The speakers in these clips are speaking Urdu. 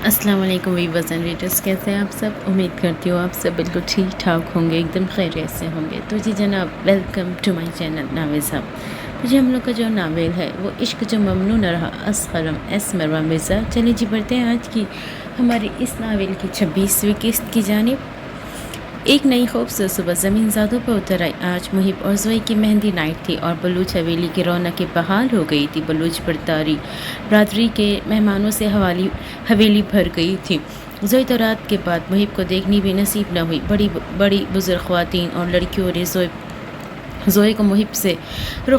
السلام علیکم ویورز اینڈ ریڈرز، کیسے ہیں آپ سب؟ امید کرتی ہوں آپ سب بالکل ٹھیک ٹھاک ہوں گے، ایک دم خیریت سے ہوں گے۔ تو جی جناب، welcome to my channel novel صاحب۔ تو جی ہم لوگ کا جو ناول ہے وہ عشق جو ممنوع نہ رہا، قلم ایس مروہ مرزا۔ چلیے جی بڑھتے ہیں آج کی ہماری اس ناول کی 26ویں قسط کی جانب۔ ایک نئی خوبصورت صبح زمین زادوں پر اتر آئی۔ آج محب اور زوئی کی مہندی نائٹ تھی اور بلوچ حویلی کی رونقیں بحال ہو گئی تھی۔ بلوچ برادری کے مہمانوں سے حویلی بھر گئی تھی۔ زوئی تو رات کے بعد محب کو دیکھنی بھی نصیب نہ ہوئی۔ بڑی بزرگ خواتین اور لڑکیوں نے زوئی کو محب سے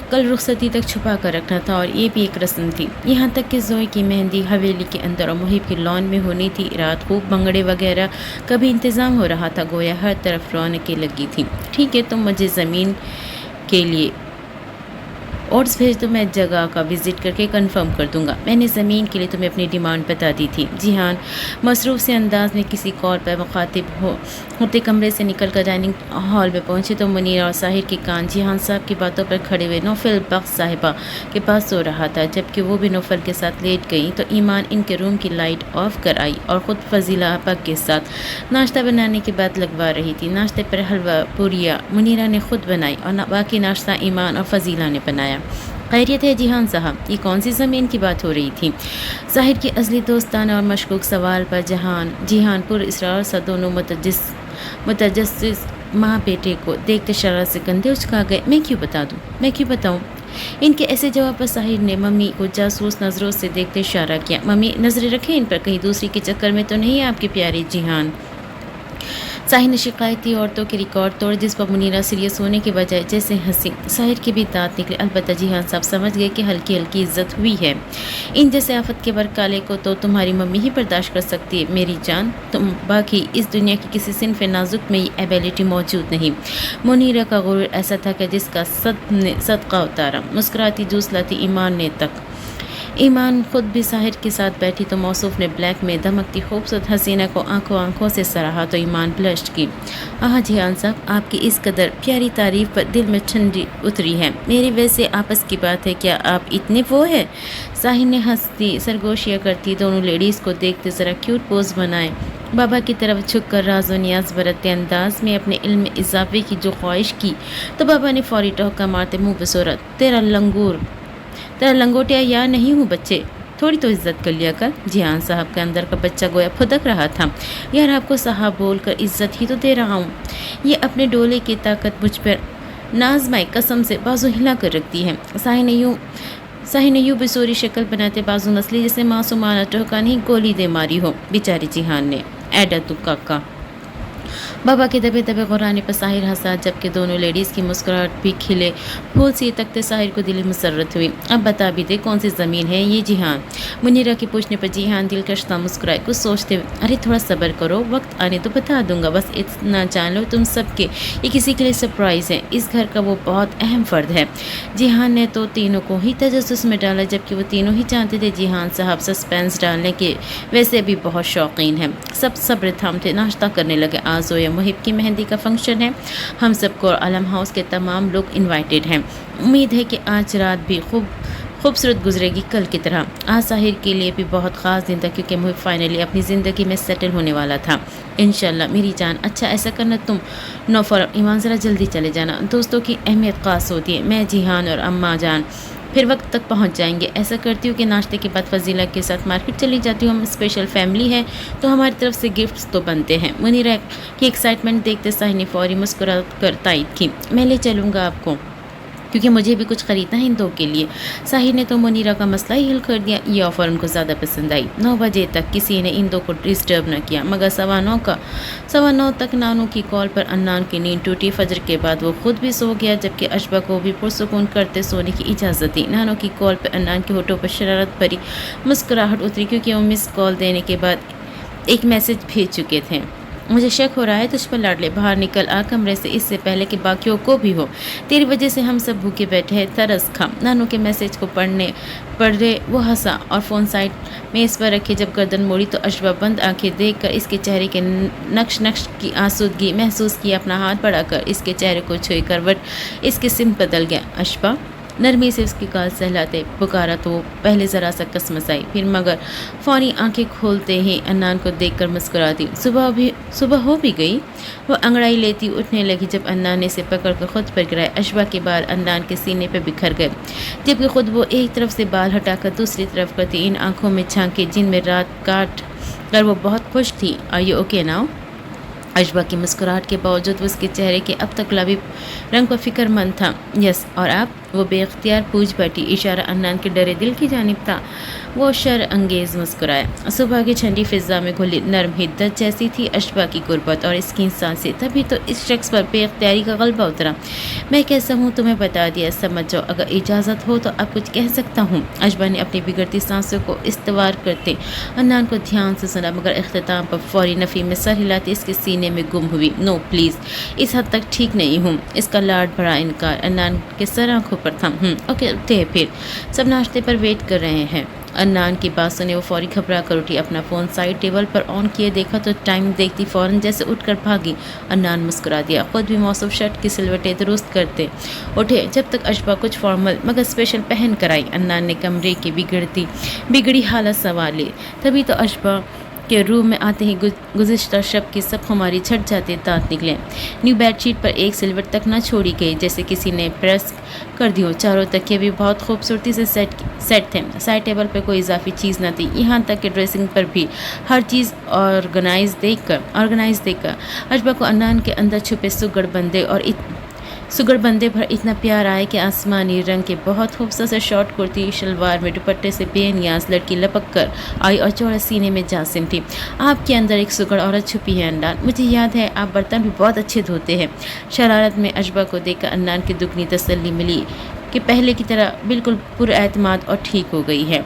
کل رخصتی تک چھپا کر رکھنا تھا، اور یہ بھی ایک رسم تھی۔ یہاں تک کہ زوئی کی مہندی حویلی کے اندر اور محب کی لان میں ہونی تھی۔ رات خوب بھنگڑے وغیرہ کا بھی انتظام ہو رہا تھا، گویا ہر طرف رونقیں لگی تھیں۔ ٹھیک ہے، تم مجھے زمین کے لیے اوٹس بھیج دو، میں جگہ کا وزٹ کر کے کنفرم کر دوں گا۔ میں نے زمین کے لیے تمہیں اپنی ڈیمانڈ بتا دی تھی۔ جیہان مصروف سے انداز میں کسی کال پر مخاطب ہوتے کمرے سے نکل کر ڈائننگ ہال میں پہنچے تو منیرا اور ساحر کے کان جیہان صاحب کی باتوں پر کھڑے ہوئے۔ نوفل بخش صاحبہ کے پاس سو رہا تھا، جبکہ وہ بھی نوفل کے ساتھ لیٹ گئیں تو ایمان ان کے روم کی لائٹ آف کر آئی اور خود فضیلہ آپا کے ساتھ ناشتہ بنانے کی بات لگوا رہی تھی۔ ناشتے پر حلوہ پوریاں منیرا نے خود بنائی اور باقی ناشتہ ایمان اور فضیلہ نے بنایا۔ خیریت ہے جیہان صاحب؟ یہ کون سی زمین کی بات ہو رہی تھی؟ ظاہر کی ازلی دوستانہ اور مشکوک سوال پر جیہان پر اصرار سا دونوں متجسس ماں بیٹے کو دیکھتے شرارت سے کندھے اچکا گئے۔ میں کیوں بتاؤں؟ ان کے ایسے جواب پر ساحر نے ممی کو جاسوس نظروں سے دیکھتے اشارہ کیا۔ ممی نظریں رکھیں ان پر، کہیں دوسری کے چکر میں تو نہیں آپ کی پیاری جیہان؟ ساحر نے شکایتی عورتوں کے ریکارڈ توڑ، جس پر منیرا سیریس ہونے کے بجائے جیسے ہنسی۔ ساحر کے بھی دانت نکلے، البتہ جیہان صاحب سمجھ گئے کہ ہلکی عزت ہوئی ہے۔ ان جیسے آفت کے برکالے کو تو تمہاری ممی ہی برداشت کر سکتی ہے میری جان، تم باقی اس دنیا کی کسی صنف نازک میں یہ ایبیلٹی موجود نہیں۔ منیرا کا غرور ایسا تھا کہ جس کا صدقہ اتارا۔ مسکراتی جوس لاتی ایمان نے تک۔ ایمان خود بھی ساحر کے ساتھ بیٹھی تو موصوف نے بلیک میں دمکتی خوبصورت حسینہ کو آنکھوں سے سراہا تو ایمان بلشٹ کی۔ جیہان صاحب، آپ کی اس قدر پیاری تعریف پر دل میں ٹھنڈی اتری ہے۔ میری ویسے آپس کی بات ہے، کیا آپ اتنے وہ ہے؟ ساحر نے ہنستی سرگوشیاں کرتی دونوں لیڈیز کو دیکھتے ذرا کیوٹ پوز بنائے، بابا کی طرف جھک کر راز و نیاز برتتے انداز میں اپنے علم میں اضافے کی جو خواہش کی تو بابا نے فوری ٹوکا مارتے منہ بصورت، تیرا لنگوٹیا یا نہیں ہوں بچے، تھوڑی تو عزت کر لیا کر۔ جیہان صاحب کے اندر کا بچہ گویا پھدک رہا تھا۔ یار آپ کو صاحب بول کر عزت ہی تو دے رہا ہوں، یہ اپنے ڈولے کی طاقت مجھ پر نازمائے قسم سے بازو ہلا کر رکھتی ہے۔ ساحر نے یوں بسوری شکل بناتے بازو نسلی جسے معصومانہ ٹوکا نہیں گولی دے ماری ہو۔ بیچاری جیہان نے ایڈا تو کاکا۔ بابا کے دبے غرانے پر ساحر ہنسا، جبکہ دونوں لیڈیز کی مسکراہٹ بھی کھلے پھول سی تکتے ساحر کو دلی مسرت ہوئی۔ اب بتا بھی دے کون سی زمین ہے یہ جیہان؟ منیرا کے پوچھنے پر جیہان دلکش مسکرائے، کچھ سوچتے ہوئے، ارے تھوڑا صبر کرو، وقت آنے تو بتا دوں گا، بس اتنا جان لو تم سب کے یہ کسی کے لیے سرپرائز ہے، اس گھر کا وہ بہت اہم فرد ہے۔ جیہان نے تو تینوں کو ہی تجسس میں ڈالا، جبکہ وہ تینوں ہی جانتے تھے جیہان صاحب سسپینس ڈالنے کے ویسے بھی بہت شوقین ہیں۔ سب صبر تھامتے ناشتہ کرنے لگے۔ آج زویا محب کی مہندی کا فنکشن ہے، ہم سب کو اور عالم ہاؤس کے تمام لوگ انوائٹڈ ہیں۔ امید ہے کہ آج رات بھی خوبصورت گزرے گی کل کی طرح۔ آج ساحر کے لیے بھی بہت خاص دن تھا، کیونکہ محب فائنلی اپنی زندگی میں سیٹل ہونے والا تھا انشاءاللہ۔ میری جان، اچھا ایسا کرنا تم نوفر اور ایمان ذرا جلدی چلے جانا، دوستوں کی اہمیت خاص ہوتی ہے۔ میں جیہان اور اماں جان پھر وقت تک پہنچ جائیں گے۔ ایسا کرتی ہوں کہ ناشتے کے بعد فضیلہ کے ساتھ مارکیٹ چلی جاتی ہوں، ہم اسپیشل فیملی ہے تو ہماری طرف سے گفٹس تو بنتے ہیں۔ منیرا کی ایکسائٹمنٹ دیکھتے ساحر نے فوری مسکرا کر تائید کی، میں لے چلوں گا آپ کو، کیونکہ مجھے بھی کچھ خریدنا ہے ان دو کے لیے۔ ساحر نے تو منیرا کا مسئلہ ہی حل کر دیا۔ یہ آفر ان کو زیادہ پسند آئی۔ 9 بجے تک کسی نے ان دو کو ڈسٹرب نہ کیا، مگر 9:15 تک نانو کی کال پر انان کی نیند ٹوٹی۔ فجر کے بعد وہ خود بھی سو گیا، جبکہ اشبا کو بھی پرسکون کرتے سونے کی اجازت دی۔ نانو کی کال پر انان کے ہونٹوں پر شرارت بھری مسکراہٹ اتری، کیونکہ وہ مس کال دینے کے بعد ایک میسج بھیج چکے تھے۔ مجھے شک ہو رہا ہے تجھ پر لاڈلے، باہر نکل آ کمرے سے اس سے پہلے کہ باقیوں کو بھی ہو، تیری وجہ سے ہم سب بھوکے بیٹھے ہیں، ترس کھا۔ نانو کے میسج کو پڑھے وہ ہنسا اور فون سائڈ میں اس پر رکھے جب گردن موڑی تو اشبا بند آنکھیں دیکھ کر اس کے چہرے کے نقش کی آسودگی محسوس کی، اپنا ہاتھ بڑھا کر اس کے چہرے کو چھوئی کروٹ اس کے سمت بدل گیا۔ اشبا نرمی سے اس کی کال سہلاتے پکارا تو وہ پہلے ذرا سا کسمسائی، پھر مگر فوری آنکھیں کھولتے ہی انان کو دیکھ کر مسکرا دی۔ صبح ہو بھی گئی؟ وہ انگڑائی لیتی اٹھنے لگی جب انان نے اسے پکڑ کر خود پر گرائے۔ اشبا کے بال انان کے سینے پہ بکھر گئے جبکہ خود وہ ایک طرف سے بال ہٹا کر دوسری طرف کرتی، ان آنکھوں میں جھانکے جن میں رات کاٹ کر وہ بہت خوش تھی۔ Are you okay now? Ashba کی مسکراہٹ کے باوجود وہ اس کے چہرے کے اب تک گلابی رنگ پر فکر مند تھا۔ یس، اور آپ؟ وہ بے اختیار پوچھ بیٹھی، اشارہ انان کے ڈرے دل کی جانب تھا۔ وہ شر انگیز مسکرایا۔ صبح کی ٹھنڈی فضا میں گھلی نرم حدت جیسی تھی اشبا کی غربت اور اس کی سانسیں۔ تبھی تو اس شخص پر بے اختیاری کا غلبہ اترا۔ میں کیسا ہوں تمہیں بتا دیا، سمجھ جاؤ، اگر اجازت ہو تو اب کچھ کہہ سکتا ہوں۔ اشبا نے اپنی بگڑتی سانسوں کو استوار کرتے انان کو دھیان سے سنا، مگر اختتام پر فوری نفی میں سر ہلاتے اس کے سینے میں گم ہوئی۔ نو پلیز، اس حد تک ٹھیک نہیں ہوں۔ اس کا لاڈ بھرا انکار انان کے سر آنکھوں پر تھا۔ اوکے اٹھے، پھر سب ناشتے پر ویٹ کر رہے ہیں۔ انان کی بات سنے وہ فوری گھبرا کر اٹھی، اپنا فون سائڈ ٹیبل پر آن کیے دیکھا تو ٹائم دیکھتی فوراً جیسے اٹھ کر بھاگی۔ انان مسکرا دیا، خود بھی موصوف شرٹ کی سلوٹیں درست کرتے اٹھے جب تک اشبا کچھ فارمل مگر اسپیشل پہن کر آئی۔ انان نے کمرے کی بگڑی حالت سنوار لی، تبھی تو اشبا کے روم میں آتے ہی گزشتہ شب کی سب خماری چھٹ جاتے دانت نکلے۔ نیو بیڈ شیٹ پر ایک سلوٹ تک نہ چھوڑی گئی جیسے کسی نے پریس کر دی ہو۔ چاروں تکیے بھی بہت خوبصورتی سے سیٹ تھے، سائڈ ٹیبل پر کوئی اضافی چیز نہ تھی، یہاں تک کہ ڈریسنگ پر بھی ہر چیز آرگنائز دیکھ کر اشبا کو انان کے اندر چھپے سگڑ بندے پر اتنا پیار آئے کہ آسمانی رنگ کے بہت خوبصورت سے شارٹ کرتی شلوار میں دوپٹے سے بے نیاز لڑکی لپک کر آئی اور چوڑے سینے میں جاسم تھی۔ آپ کے اندر ایک سگڑ عورت چھپی ہے انان، مجھے یاد ہے آپ برتن بھی بہت اچھے دھوتے ہیں۔ شرارت میں اشبا کو دیکھ کر انان کی دگنی تسلی ملی کہ پہلے کی طرح بالکل پر اعتماد اور ٹھیک ہو گئی ہے۔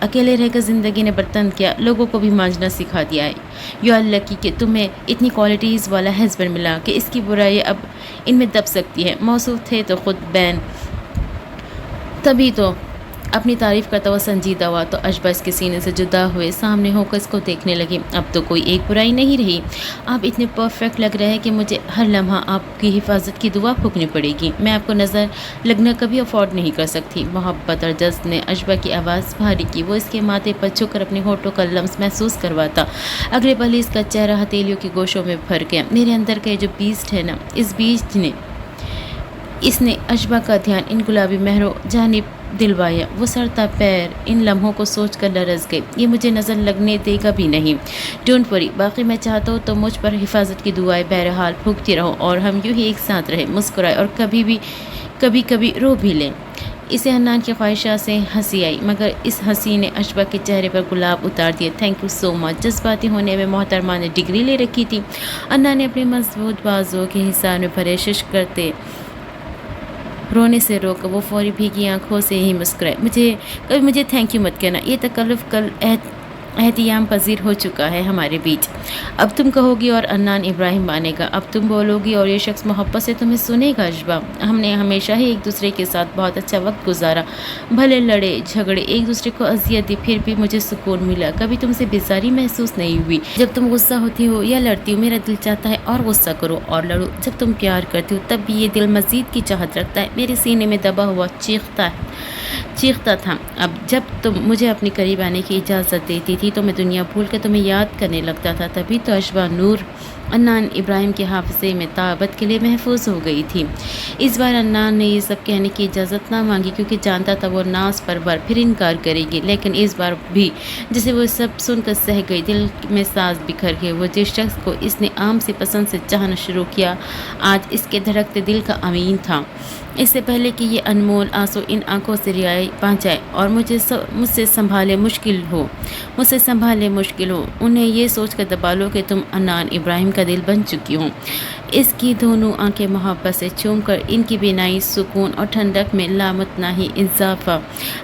اکیلے رہ کر زندگی نے برتن کیا لوگوں کو بھی مانجنا سکھا دیا ہے۔ یو آر لکی کہ تمہیں اتنی کوالٹیز والا ہسبینڈ ملا کہ اس کی برائی اب ان میں دب سکتی ہے۔ موصوف تھے تو خود بین، تبھی تو اپنی تعریف کرتا ہوا سنجیدہ ہوا تو اشبا اس کے سینے سے جدا ہوئے سامنے ہو کر اس کو دیکھنے لگی۔ اب تو کوئی ایک برائی نہیں رہی، آپ اتنے پرفیکٹ لگ رہے ہیں کہ مجھے ہر لمحہ آپ کی حفاظت کی دعا پھونکنی پڑے گی۔ میں آپ کو نظر لگنا کبھی افورڈ نہیں کر سکتی۔ محبت اور جذب نے اشبا کی آواز بھاری کی، وہ اس کے ماتھے پر جھک کر اپنے ہونٹوں کا لمس محسوس کرواتا۔ اگلے پل ہی اس کا چہرہ ہتھیلیوں کی گوشوں میں بھر گیا۔ میرے اندر کا یہ جو بیسٹ ہے نا، اس نے اشبا کا دھیان ان گلابی مہروں جانب دلوایا۔ وہ سر تا پیر ان لمحوں کو سوچ کر لرز گئی۔ یہ مجھے نظر لگنے دے گا بھی نہیں۔ ڈونٹ وری، باقی میں چاہتا ہوں تو مجھ پر حفاظت کی دعائیں بہرحال پھونکتی رہو اور ہم یوں ہی ایک ساتھ رہیں، مسکرائے اور کبھی رو بھی لیں۔ اسے انان کی خواہشات سے ہنسی آئی، مگر اس ہنسی نے اشبا کے چہرے پر گلاب اتار دیے۔ تھینک یو سو مچ۔ جذباتی ہونے میں محترمہ نے ڈگری لے رکھی تھی۔ انان نے اپنے مضبوط بازوؤں کے حصار میں بھرے ششک کرتے رونے سے روک وہ فوری بھیگی آنکھوں سے ہی مسکرائے۔ کبھی مجھے تھینک یو مت کہنا، یہ تکلف کل احتیام پذیر ہو چکا ہے ہمارے بیچ۔ اب تم کہو گی اور انان ابراہیم مانے گا، اب تم بولو گی اور یہ شخص محبت سے تمہیں سنے گا۔ اشبا، ہم نے ہمیشہ ہی ایک دوسرے کے ساتھ بہت اچھا وقت گزارا، بھلے لڑے جھگڑے، ایک دوسرے کو اذیت دی، پھر بھی مجھے سکون ملا، کبھی تم سے بیزاری محسوس نہیں ہوئی۔ جب تم غصہ ہوتی ہو یا لڑتی ہو میرا دل چاہتا ہے اور غصہ کرو اور لڑو، جب تم پیار کرتی ہو تب بھی یہ دل مزید کی چاہت رکھتا ہے، میرے سینے میں دبا ہوا چیختا تھا۔ اب جب تم مجھے اپنے قریب آنے کی اجازت دیتی تھی تو میں دنیا بھول کر تمہیں یاد کرنے لگتا تھا، تبھی تو اشبا نور انان ابراہیم کے حافظے میں تابت کے لیے محفوظ ہو گئی تھی۔ اس بار انان نے یہ سب کہنے کی اجازت نہ مانگی کیونکہ جانتا تھا وہ ناز پرور پھر انکار کرے گی، لیکن اس بار بھی جسے وہ سب سن کر سہ گئی، دل میں ساز بکھر گئے۔ وہ جس شخص کو اس نے عام سی پسند سے چاہنا شروع کیا آج اس کے دھڑکتے دل کا امین تھا۔ اس سے پہلے کہ یہ انمول آنسو ان آنکھوں سے رہائی پا جائے اور مجھ سے سنبھالے مشکل ہو، انہیں یہ سوچ کر دبا لو کہ تم انان ابراہیم کا دل بن چکی ہوں۔ اس کی دونوں آنکھیں محبت سے چوم کر ان کی بینائی سکون اور ٹھنڈک میں لامتناہی اضافہ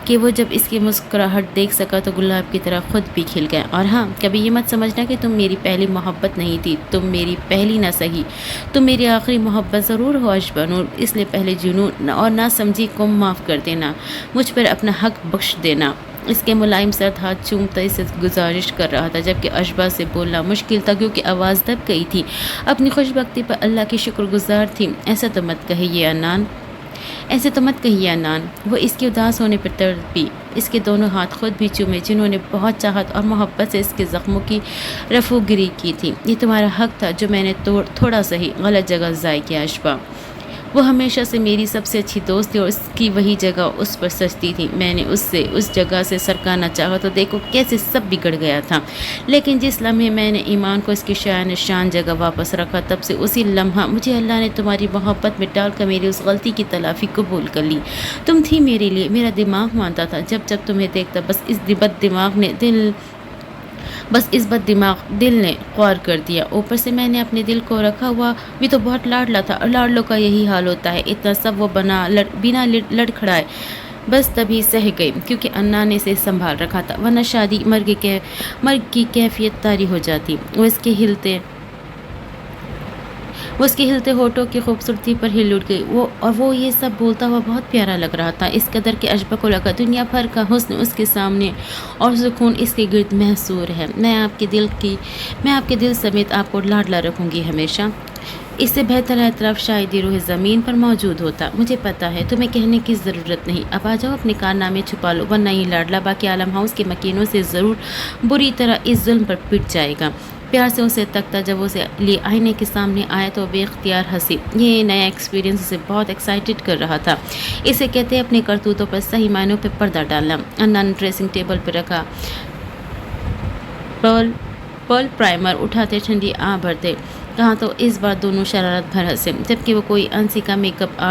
کہ وہ جب اس کی مسکراہٹ دیکھ سکا تو گلاب کی طرح خود بھی کھل گیا۔ اور ہاں، کبھی یہ مت سمجھنا کہ تم میری پہلی محبت نہیں تھی، تم میری پہلی نہ سہی، تم میری آخری محبت ضرور ہو اشبا نور، اس لیے پہلے جنون اور نہ سمجھی کو معاف کر دینا، مجھ پر اپنا حق بخش دینا۔ اس کے ملائم سرد ہاتھ چومتا اسے گزارش کر رہا تھا، جبکہ اشبا سے بولنا مشکل تھا کیونکہ آواز دب گئی تھی۔ اپنی خوش بختی پر اللہ کی شکر گزار تھی۔ ایسا تو مت کہیے انان، ایسے تو مت کہیے انان، وہ اس کے اداس ہونے پر تڑپی، اس کے دونوں ہاتھ خود بھی چومے جنہوں نے بہت چاہت اور محبت سے اس کے زخموں کی رفو گری کی تھی۔ یہ تمہارا حق تھا جو میں نے تھوڑا سا ہی غلط جگہ ضائع کیا اشبا۔ وہ ہمیشہ سے میری سب سے اچھی دوست تھی اور اس کی وہی جگہ اس پر سجتی تھی۔ میں نے اس جگہ سے سرکانا چاہا تو دیکھو کیسے سب بگڑ گیا تھا، لیکن جس لمحے میں نے ایمان کو اس کی شان جگہ واپس رکھا، تب سے اسی لمحہ مجھے اللہ نے تمہاری محبت میں ڈال کر میری اس غلطی کی تلافی قبول کر لی۔ تم تھی میرے لیے، میرا دماغ مانتا تھا جب تمہیں دیکھتا، بس اس بد دماغ دل نے خوار کر دیا۔ اوپر سے میں نے اپنے دل کو رکھا ہوا بھی تو بہت لاڈلا تھا، اور لاڈلوں کا یہی حال ہوتا ہے، اتنا سب وہ بنا لڑکھڑائے بس تبھی سہ گئی، کیونکہ انا نے اسے سنبھال رکھا تھا، ورنہ شادی مرگ کی کیفیت طاری ہو جاتی۔ وہ اس کے ہلتے ہونٹوں کی خوبصورتی پر ہل اٹھ گئی، وہ یہ سب بولتا ہوا بہت پیارا لگ رہا تھا، اس قدر کہ اشبا کو لگا دنیا بھر کا حسن اس کے سامنے اور سکون اس کے گرد محصور ہے۔ میں آپ کے دل سمیت آپ کو لاڈلا رکھوں گی ہمیشہ۔ اس سے بہتر اعتراف شاید روح زمین پر موجود ہوتا۔ مجھے پتا ہے تمہیں کہنے کی ضرورت نہیں، اب آ جاؤ اپنے کارنامے چھپا لو، ورنہ یہ لاڈلا باقی عالم ہاؤس کے مکینوں سے ضرور بری طرح اس ظلم پر پٹ جائے گا۔ پیار سے اسے تکتا، جب اسے لیے آئینے کے سامنے آیا تو بے اختیار ہنسی۔ یہ نیا ایکسپیرینس اسے بہت ایکسائٹڈ کر رہا تھا۔ اسے کہتے اپنے کرتوتوں پر صحیح معنوں پہ پردہ ڈالنا۔ انا نے ڈریسنگ ٹیبل پہ رکھا پرل پرائمر اٹھاتے ٹھنڈی آہ بھرتے کہاں تو اس بار دونوں شرارت بھر ہنسے، جبکہ وہ کوئی انسی کا میک اپ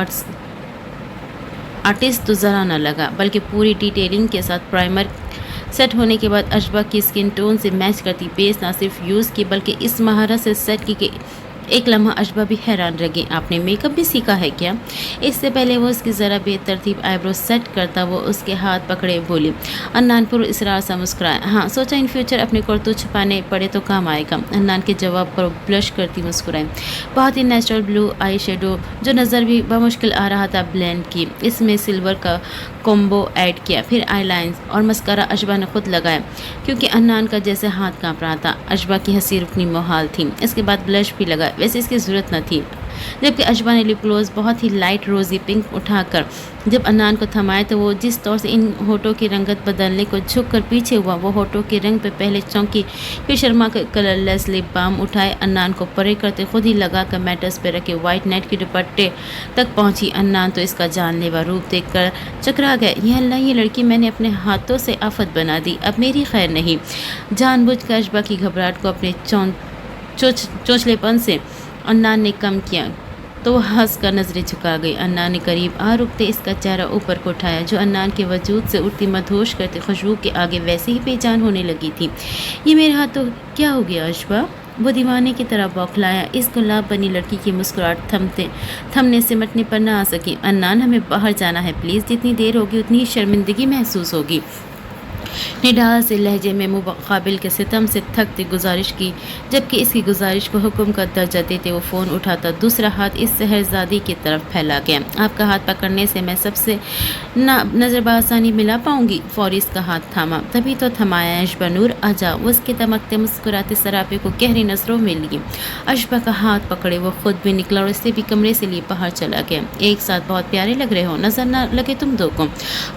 آرٹسٹ تو ذرا نہ لگا، بلکہ پوری ڈیٹیلنگ کے ساتھ پرائمر سیٹ ہونے کے بعد اشبا کی اسکن ٹون سے میچ کرتی بیس نہ صرف یوز کی بلکہ اس مہارت سے سیٹ کی کہ ایک لمحہ اشبا بھی حیران رہ گئی۔ آپ نے میک اپ بھی سیکھا ہے کیا؟ اس سے پہلے وہ اس کی ذرا بے ترتیب آئی برو سیٹ کرتا وہ اس کے ہاتھ پکڑے بولی۔ انان پر اصرار سا مسکرایا، ہاں سوچا ان فیوچر اپنے کرتوت چھپانے پڑے تو کام آئے گا۔ انان کے جواب پر بلش کرتی مسکرائی، بہت ہی نیچرل بلو آئی شیڈو جو نظر بھی بمشکل آ رہا تھا بلینڈ کی، اس میں سلور کا کومبو ایڈ کیا، پھر آئی لائنز اور مسکارا اشبا نے خود لگایا کیونکہ انان کا جیسے ہاتھ کانپ رہا تھا۔ اشبا کی ہنسی رکنی محال تھی، اس کے بعد بلش بھی لگا، ویسے اس کی ضرورت نہ تھی، جبکہ اشبا نے لپ گلوز بہت ہی لائٹ روزی پنک اٹھا کر جب انان کو تھمایا تو وہ جس طور سے ان ہونٹوں کی رنگت بدلنے کو جھک کر پیچھے ہوا، وہ ہونٹوں کے رنگ پہ پہلے چونکی پھر شرما کے کلر لیس لپ بام اٹھائے انان کو پرے کرتے خود ہی لگا کر میٹرز پہ رکھے وائٹ نیٹ کے دوپٹے تک پہنچی۔ انان تو اس کا جان لیوا روپ دیکھ کر چکرا گئے، یہ اللہ یہ لڑکی میں نے اپنے ہاتھوں سے آفت بنا دی، اب میری خیر نہیں۔ جان بوجھ کر اشبا کی گھبراہٹ کو اپنے چونچلے پن سے انان نے کم کیا تو وہ ہنس کر نظریں جھکا گئی۔ انان نے قریب آ رکتے اس کا چہرہ اوپر کو اٹھایا جو انان کے وجود سے اٹھتی مدہوش کرتے خوشبو کے آگے ویسے ہی بے جان ہونے لگی تھی۔ یہ میرے ہاتھوں کیا ہو گیا اشبا؟ وہ دیوانے کی طرح بوکھلایا، اس گلاب بنی لڑکی کی مسکراہٹ تھمنے سمٹنے پر نہ آ سکی۔ انان ہمیں باہر جانا ہے پلیز، جتنی دیر ہوگی اتنی ہی شرمندگی محسوس ہوگی۔ نڈال سے لہجے میں مقابل کے ستم سے تھکتی گزارش کی، جبکہ اس کی گزارش کو حکم کا درجہ دیتے وہ فون اٹھاتا دوسرا ہاتھ اس شہزادی کی طرف پھیلا گیا۔ آپ کا ہاتھ پکڑنے سے میں سب سے نظر بآسانی ملا پاؤں گی۔ فوری اس کا ہاتھ تھاما، تبھی تو تھمایا اشبا نور آ جاؤ۔ وہ اس کے دمکتے مسکراتے سراپے کو گہری نظروں میں لی، اشبا کا ہاتھ پکڑے وہ خود بھی نکلا اور اسے بھی کمرے سے لیے باہر چلا گیا۔ ایک ساتھ بہت پیارے لگ رہے ہو، نظر نہ لگے تم دو کو۔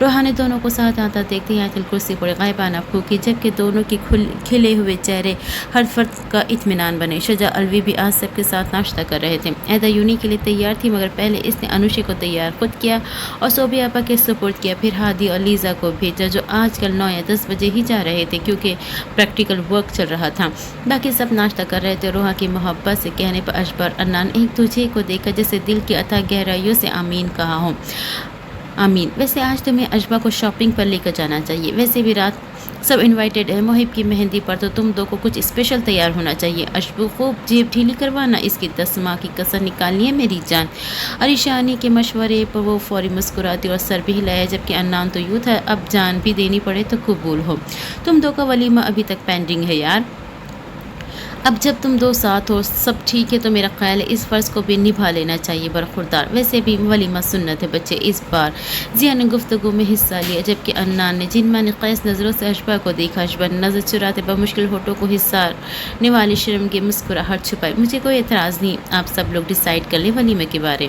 روحا نے دونوں کو ساتھ آتا دیکھتے ہی آیت الکرسی پڑے غائبانہ پھونکی، جبکہ دونوں کے کھلے ہوئے چہرے ہر فرد کا اطمینان بنے۔ شجاع الوی بھی آج سب کے ساتھ ناشتہ کر رہے تھے۔ ایدا یونی کے لیے تیار تھی مگر پہلے اس نے انوشی کو تیار خود کیا اور صوبی آپا کے سپورٹ کیا، پھر ہادی اور لیزا کو بھیجا جو آج کل 9 یا 10 بجے ہی جا رہے تھے کیونکہ پریکٹیکل ورک چل رہا تھا۔ باقی سب ناشتہ کر رہے تھے۔ روحا کی محبت سے کہنے پر اشبا انان ایک دوسرے کو دیکھا جیسے دل کی اتھاہ گہرائیوں سے آمین کہا ہو۔ آمین۔ ویسے آج تمہیں اشبا کو شاپنگ پر لے کر جانا چاہیے، ویسے بھی رات سب انوائٹڈ ہے، محب کی مہندی پر تو تم دو کو کچھ اسپیشل تیار ہونا چاہیے۔ اشبو خوب جیب ڈھیلی کروانا، اس کی 10 ماہ کی کسر نکالنی ہے میری جان۔ عریشانی کے مشورے پر وہ فوری مسکراتی اور سر بھی ہلایا، جبکہ انان تو یوں تھا اب جان بھی دینی پڑے تو قبول ہو۔ تم دو کا ولیمہ ابھی تک پینڈنگ ہے یار، اب جب تم دو ساتھ ہو سب ٹھیک ہے تو میرا خیال ہے اس فرض کو بھی نبھا لینا چاہیے برخوردار۔ ویسے بھی ولیمہ سنت ہے بچے۔ اس بار ضیا نے گفتگو میں حصہ لیا، جبکہ انان نے جن معنی خیز نظروں سے اشبا کو دیکھا، اشبا نے نظر چراتے بمشکل ہونٹوں کو حصارنے والی شرم کی مسکراہٹ چھپائی۔ مجھے کوئی اعتراض نہیں، آپ سب لوگ ڈیسائیڈ کر لیں ولیمے کے بارے۔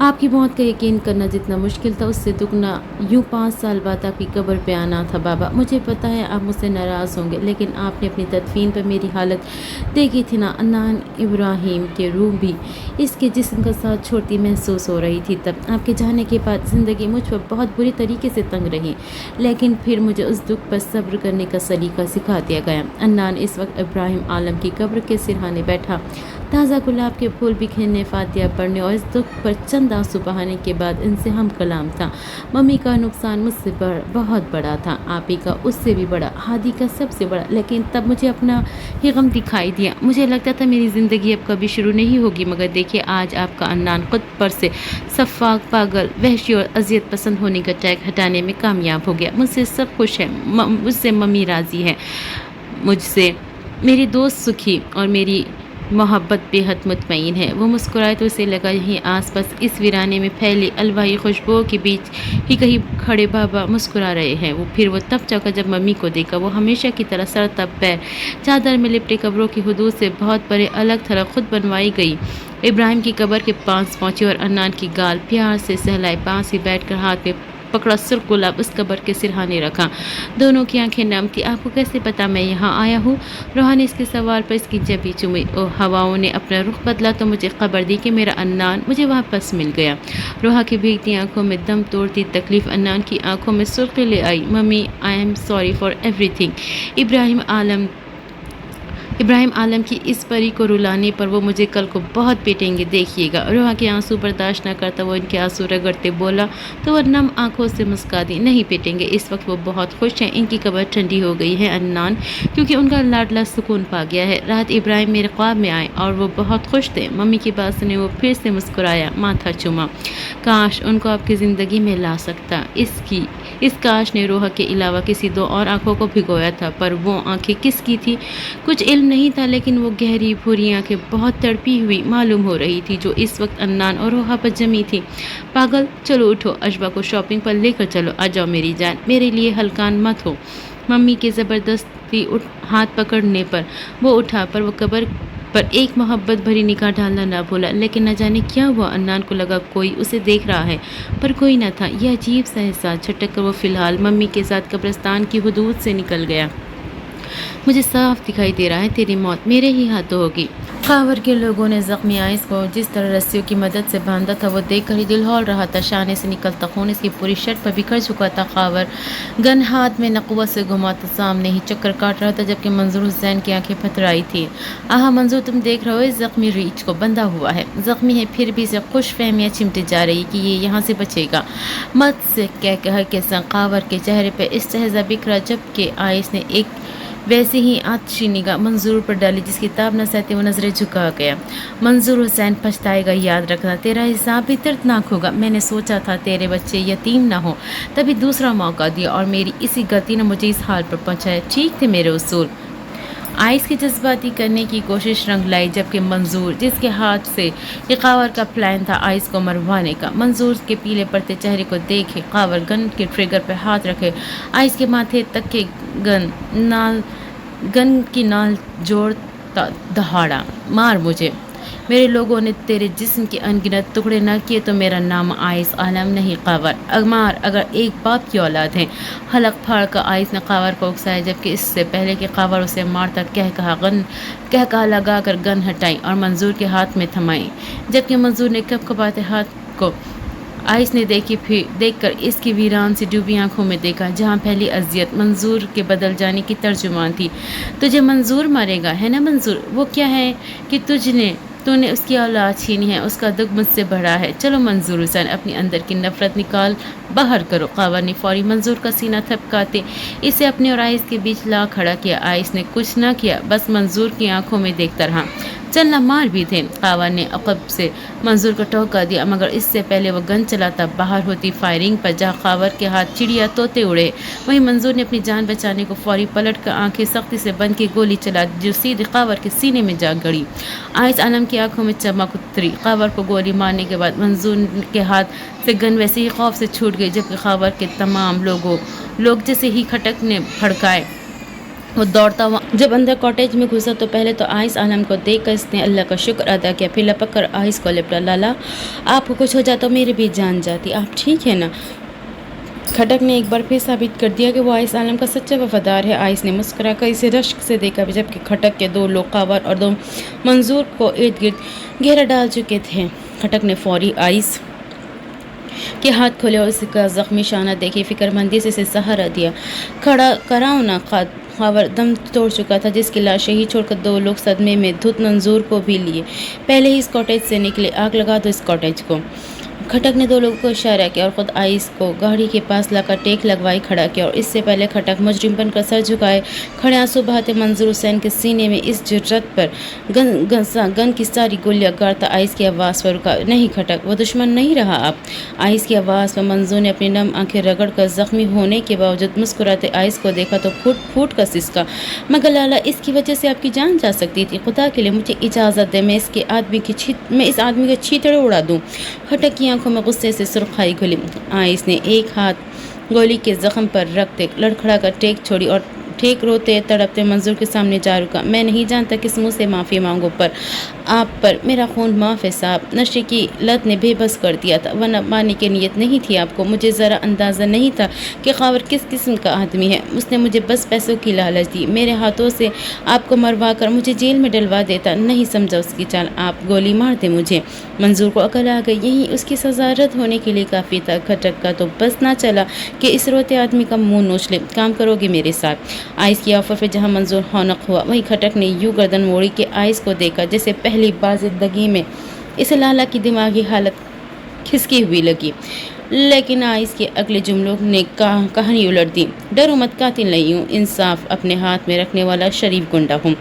آپ کی موت کا یقین کرنا جتنا مشکل تھا اس سے دگنا یوں 5 سال بعد آپ کی قبر پہ آنا تھا بابا۔ مجھے پتا ہے آپ مجھ سے ناراض ہوں گے، لیکن آپ نے اپنی تدفین پر میری حالت دیکھی تھی نا۔ عدنان ابراہیم کی روح بھی اس کے جسم کا ساتھ چھوڑتی محسوس ہو رہی تھی۔ تب آپ کے جانے کے بعد زندگی مجھ پر بہت بری طریقے سے تنگ رہی، لیکن پھر مجھے اس دکھ پر صبر کرنے کا سلیقہ سکھا دیا گیا۔ عدنان اس وقت ابراہیم عالم کی قبر کے سرہانے بیٹھا، تازہ گلاب کے پھول بکھیرنے، فاتحہ پڑھنے اور اس دکھ پر چند آنسو بہانے کے بعد ان سے ہم کلام تھا۔ ممی کا نقصان مجھ سے بہت بڑا تھا، آپ ہی کا اس سے بھی بڑا، ہادی کا سب سے بڑا، لیکن تب مجھے اپنا ہی غم دکھائی دیا۔ مجھے لگتا تھا میری زندگی اب کبھی شروع نہیں ہوگی، مگر دیکھیے آج آپ کا عدنان خود پر سے سفاک، پاگل، وحشی اور اذیت پسند ہونے کا ٹیگ ہٹانے میں کامیاب ہو گیا۔ مجھ سے سب خوش ہیں، مجھ سے ممی راضی ہے، مجھ سے میری دوست سکھی اور میری محبت بے حد مطمئن ہے۔ وہ مسکرائے تو اسے لگا یہیں آس پاس اس ویرانے میں پھیلی الواحی خوشبوؤں کے بیچ ہی کہیں کھڑے بابا مسکرا رہے ہیں۔ پھر وہ تب چوکا جب ممی کو دیکھا۔ وہ ہمیشہ کی طرح سر تپ پیر چادر میں لپٹے قبروں کی حدود سے بہت پرے الگ تھلگ خود بنوائی گئی ابراہیم کی قبر کے پاس پہنچی اور عدنان کی گال پیار سے سہلائے، پاس ہی بیٹھ کر ہاتھ میں پکڑا سرخ گلاب اس قبر کے سرہانے رکھا۔ دونوں کی آنکھیں نم تھی۔ آپ کو کیسے پتا میں یہاں آیا ہوں؟ روحا نے اس کے سوال پر اس کی جبیں چومی۔ ہواؤں نے اپنا رخ بدلا تو مجھے خبر دی کہ میرا عدنان مجھے واپس مل گیا۔ روحا کی بھیگتی آنکھوں میں دم توڑتی تکلیف عدنان کی آنکھوں میں سرخی لے آئی۔ Mummy I am sorry for everything. Ibrahim Alam کی اس پری کو رلانے پر وہ مجھے کل کو بہت پیٹیں گے، دیکھیے گا۔ روحا کے آنسو برداشت نہ کرتا وہ ان کے آنسو رگڑتے بولا تو وہ نم آنکھوں سے مسکا دی۔ نہیں پیٹیں گے، اس وقت وہ بہت خوش ہیں، ان کی قبر ٹھنڈی ہو گئی ہے عدنان، کیونکہ ان کا لاڈلا سکون پا گیا ہے۔ رات ابراہیم میرے خواب میں آئے اور وہ بہت خوش تھے۔ ممی کی بات سنے وہ پھر سے مسکرایا، ماتھا چوما۔ کاش ان کو آپ کی زندگی میں لا سکتا۔ اس کاش نے روحا کے علاوہ کسی 2 اور آنکھوں کو بھگویا تھا، پر وہ آنکھیں کس کی تھی کچھ علم نہیں تھا، لیکن وہ گہری بھوری آنکھیں بہت تڑپی ہوئی معلوم ہو رہی تھی جو اس وقت عدنان اور روحا پر جمی تھی۔ پاگل، چلو اٹھو، اشبا کو شاپنگ پر لے کر چلو، آ جاؤ میری جان، میرے لیے ہلکان مت ہو۔ ممی کے زبردستی ہاتھ پکڑنے پر وہ اٹھا، پر وہ قبر پر ایک محبت بھری نگاہ ڈالنا نہ بھولا۔ لیکن نہ جانے کیا ہوا، عدنان کو لگا کوئی اسے دیکھ رہا ہے، پر کوئی نہ تھا۔ یہ عجیب سا احساس جھٹک کر وہ فی الحال ممی کے ساتھ قبرستان کی حدود سے نکل گیا۔ مجھے صاف دکھائی دے رہا ہے تیری موت میرے ہی ہاتھوں ہوگی۔ خاور کے لوگوں نے زخمی آئس کو جس طرح رسیوں کی مدد سے باندھا تھا وہ دیکھ کر ہی دل ہول رہا تھا۔ شانے سے نکلتا خون اس کی پوری شرٹ پر بکھر چکا تھا۔ خاور گن ہاتھ میں نقوت سے گھماتا سامنے ہی چکر کاٹ رہا تھا، جبکہ منظور حسین کی آنکھیں پھترائی تھی۔ آہا منظور، تم دیکھ رہے ہو اس زخمی ریچھ کو، بندھا ہوا ہے، زخمی ہے، پھر بھی اسے خوش فہمیاں چمٹی جا رہی کہ یہ یہاں سے بچے گا مت سے کہہ کے سنگ خاور کے چہرے پہ استہزا بکھرا، جبکہ آئس نے ایک ویسے ہی آتشی نگاہ منظور پر ڈالی جس کی تاب نہ سہتے وہ نظریں جھکا گیا۔ منظور حسین پچھتائے گا، یاد رکھنا تیرا حساب بھی دردناک ہوگا۔ میں نے سوچا تھا تیرے بچے یتیم نہ ہوں، تبھی دوسرا موقع دیا اور میری اسی غلطی نے مجھے اس حال پر پہنچایا۔ ٹھیک تھے میرے اصول۔ آئس کی جذباتی کرنے کی کوشش رنگ لائی، جبکہ منظور جس کے ہاتھ سے یہ خاور کا پلان تھا آئس کو مروانے کا، منظور کے پیلے پڑتے چہرے کو دیکھے خاور گن کے ٹریگر پر ہاتھ رکھے، آئس کے ماتھے تک کے گن کی نال جوڑتا دہاڑا، مار مجھے۔ میرے لوگوں نے تیرے جسم کے انگنت ٹکڑے نہ کیے تو میرا نام آئس عالم نہیں خاور، مار اگر ایک باپ کی اولاد ہے۔ حلق پھاڑ کر آئس نے خاور کو اکسایا، جبکہ اس سے پہلے کہ خاور اسے مارتا کہا لگا کر گن ہٹائی اور منظور کے ہاتھ میں تھمائی، جبکہ منظور نے کپ کپاتے ہاتھ کو آئس نے دیکھ کر اس کی ویران سے ڈوبی آنکھوں میں دیکھا، جہاں پہلی اذیت منظور کے بدل جانے کی ترجمان تھی۔ تجھے منظور مارے گا ہے نا منظور؟ وہ کیا ہے کہ تو نے اس کی اولاد چھینی ہے، اس کا دکھ مجھ سے بڑا ہے۔ چلو منظور حسین، اپنی اندر کی نفرت نکال باہر کرو۔ خاور نے فوری منظور کا سینہ تھپکاتے اسے اپنے اور آئس کے بیچ لا کھڑا کیا۔ آئس نے کچھ نہ کیا، بس منظور کی آنکھوں میں دیکھتا رہا۔ چلنا مار بھی تھے۔ خاور نے عقب سے منظور کو ٹوکا دیا، مگر اس سے پہلے وہ گن چلاتا باہر ہوتی فائرنگ پر، جہاں خاور کے ہاتھ چڑیا طوطے اڑے، وہیں منظور نے اپنی جان بچانے کو فوری پلٹ کر آنکھیں سختی سے بند کی گولی چلا دی، جو سیدھے خاور کے سینے میں جا گڑی۔ آئس عالم کی آنکھوں میں چمک اتری۔ خاور کو گولی مارنے کے بعد منظور کے ہاتھ سے گن ویسے ہی خوف سے چھوٹ گئی، جبکہ خاور کے تمام لوگ جیسے ہی کھٹک نے بھڑکائے وہ دوڑتا ہوا جب اندر کاٹیج میں گھسا تو پہلے تو آئس عالم کو دیکھ کر اس نے اللہ کا شکر ادا کیا، پھر لپک کر آئس کو لپٹا، لالا آپ کو کچھ ہو جاتا میری بھی جان جاتی، آپ ٹھیک ہے نا؟ کھٹک نے ایک بار پھر ثابت کر دیا کہ وہ آئس عالم کا سچا وفادار ہے۔ آئس نے مسکرا کر اسے رشک سے دیکھا جبکہ کھٹک کے 2 لوگ خاور اور 2 منظور کو ارد گرد گھیرا ڈال چکے تھے۔ کھٹک نے فوری آئس کے ہاتھ کھولے اور اس کا زخمی شانہ دیکھی، فکر مندی سے اسے سہارا دیا۔ کھڑا کراؤ نا، خاور دم توڑ چکا تھا جس کی لاش ہی چھوڑ کر 2 لوگ صدمے میں دھت منظور کو بھی لیے پہلے ہی اس کاٹیج سے نکلے، آگ لگا دو اس کاٹیج کو۔ کھٹک نے 2 لوگوں کو اشارہ کیا اور خود آئس کو گاڑی کے پاس لا کر ٹیک لگوائی کھڑا کیا، اور اس سے پہلے کھٹک مجرم بن کر سر جھکائے کھڑے آنسو بہاتے منظور حسین کے سینے میں اس جرت پر گن کی ساری گولیاں گارتا آئس کی آواز پر رکا، نہیں کھٹک، وہ دشمن نہیں رہا اب۔ آئس کی آواز پر منظور نے اپنی نم آنکھیں رگڑ کر زخمی ہونے کے باوجود مسکراتے آئس کو دیکھا تو پھوٹ پھوٹ کر سسکا، مگر لالا اس کی وجہ سے آپ کی جان جا سکتی تھی، خدا کے لیے مجھے اجازت دے، میں اس آدمی کے چھیتڑے اڑا دوں۔ کھٹک کی آنکھوں میں غصے سے سرخائی گھلی۔ آئس نے ایک ہاتھ گولی کے زخم پر رکھتے لڑکھڑا کر ٹیک چھوڑی اور ٹھیک روتے تڑپتے منظور کے سامنے جا رکا۔ میں نہیں جانتا کس منہ سے معافی مانگوں، پر آپ پر میرا خون معاف ہے صاحب، نشے کی لت نے بے بس کر دیا تھا، ورنہ مارنے کی نیت نہیں تھی آپ کو، مجھے ذرا اندازہ نہیں تھا کہ خاور کس قسم کا آدمی ہے، اس نے مجھے بس پیسوں کی لالچ دی، میرے ہاتھوں سے آپ کو مروا کر مجھے جیل میں ڈلوا دیتا، نہیں سمجھا اس کی چال، آپ گولی مار دے مجھے۔ منظور کو عقل آ گئی، یہی اس کی سزا رد ہونے کے لیے کافی تھا۔ کھٹک کا تو بس نہ چلا کہ اس روتے آدمی کا منہ نوچ لے، کام کرو گے میرے ساتھ؟ آئس کی آفر پہ جہاں منظور خونق ہوا وہیں کھٹک نے یوں گردن موڑی کہ آئس کو دیکھا جیسے پہلی بار زندگی میں اسے لالا کی دماغی حالت کھسکی ہوئی لگی، لیکن آئس کے اگلے جملوں نے کہانی الٹ دی۔ ڈرو مت، قاتل نہیں ہوں، انصاف اپنے ہاتھ میں رکھنے والا شریف گنڈا ہوں،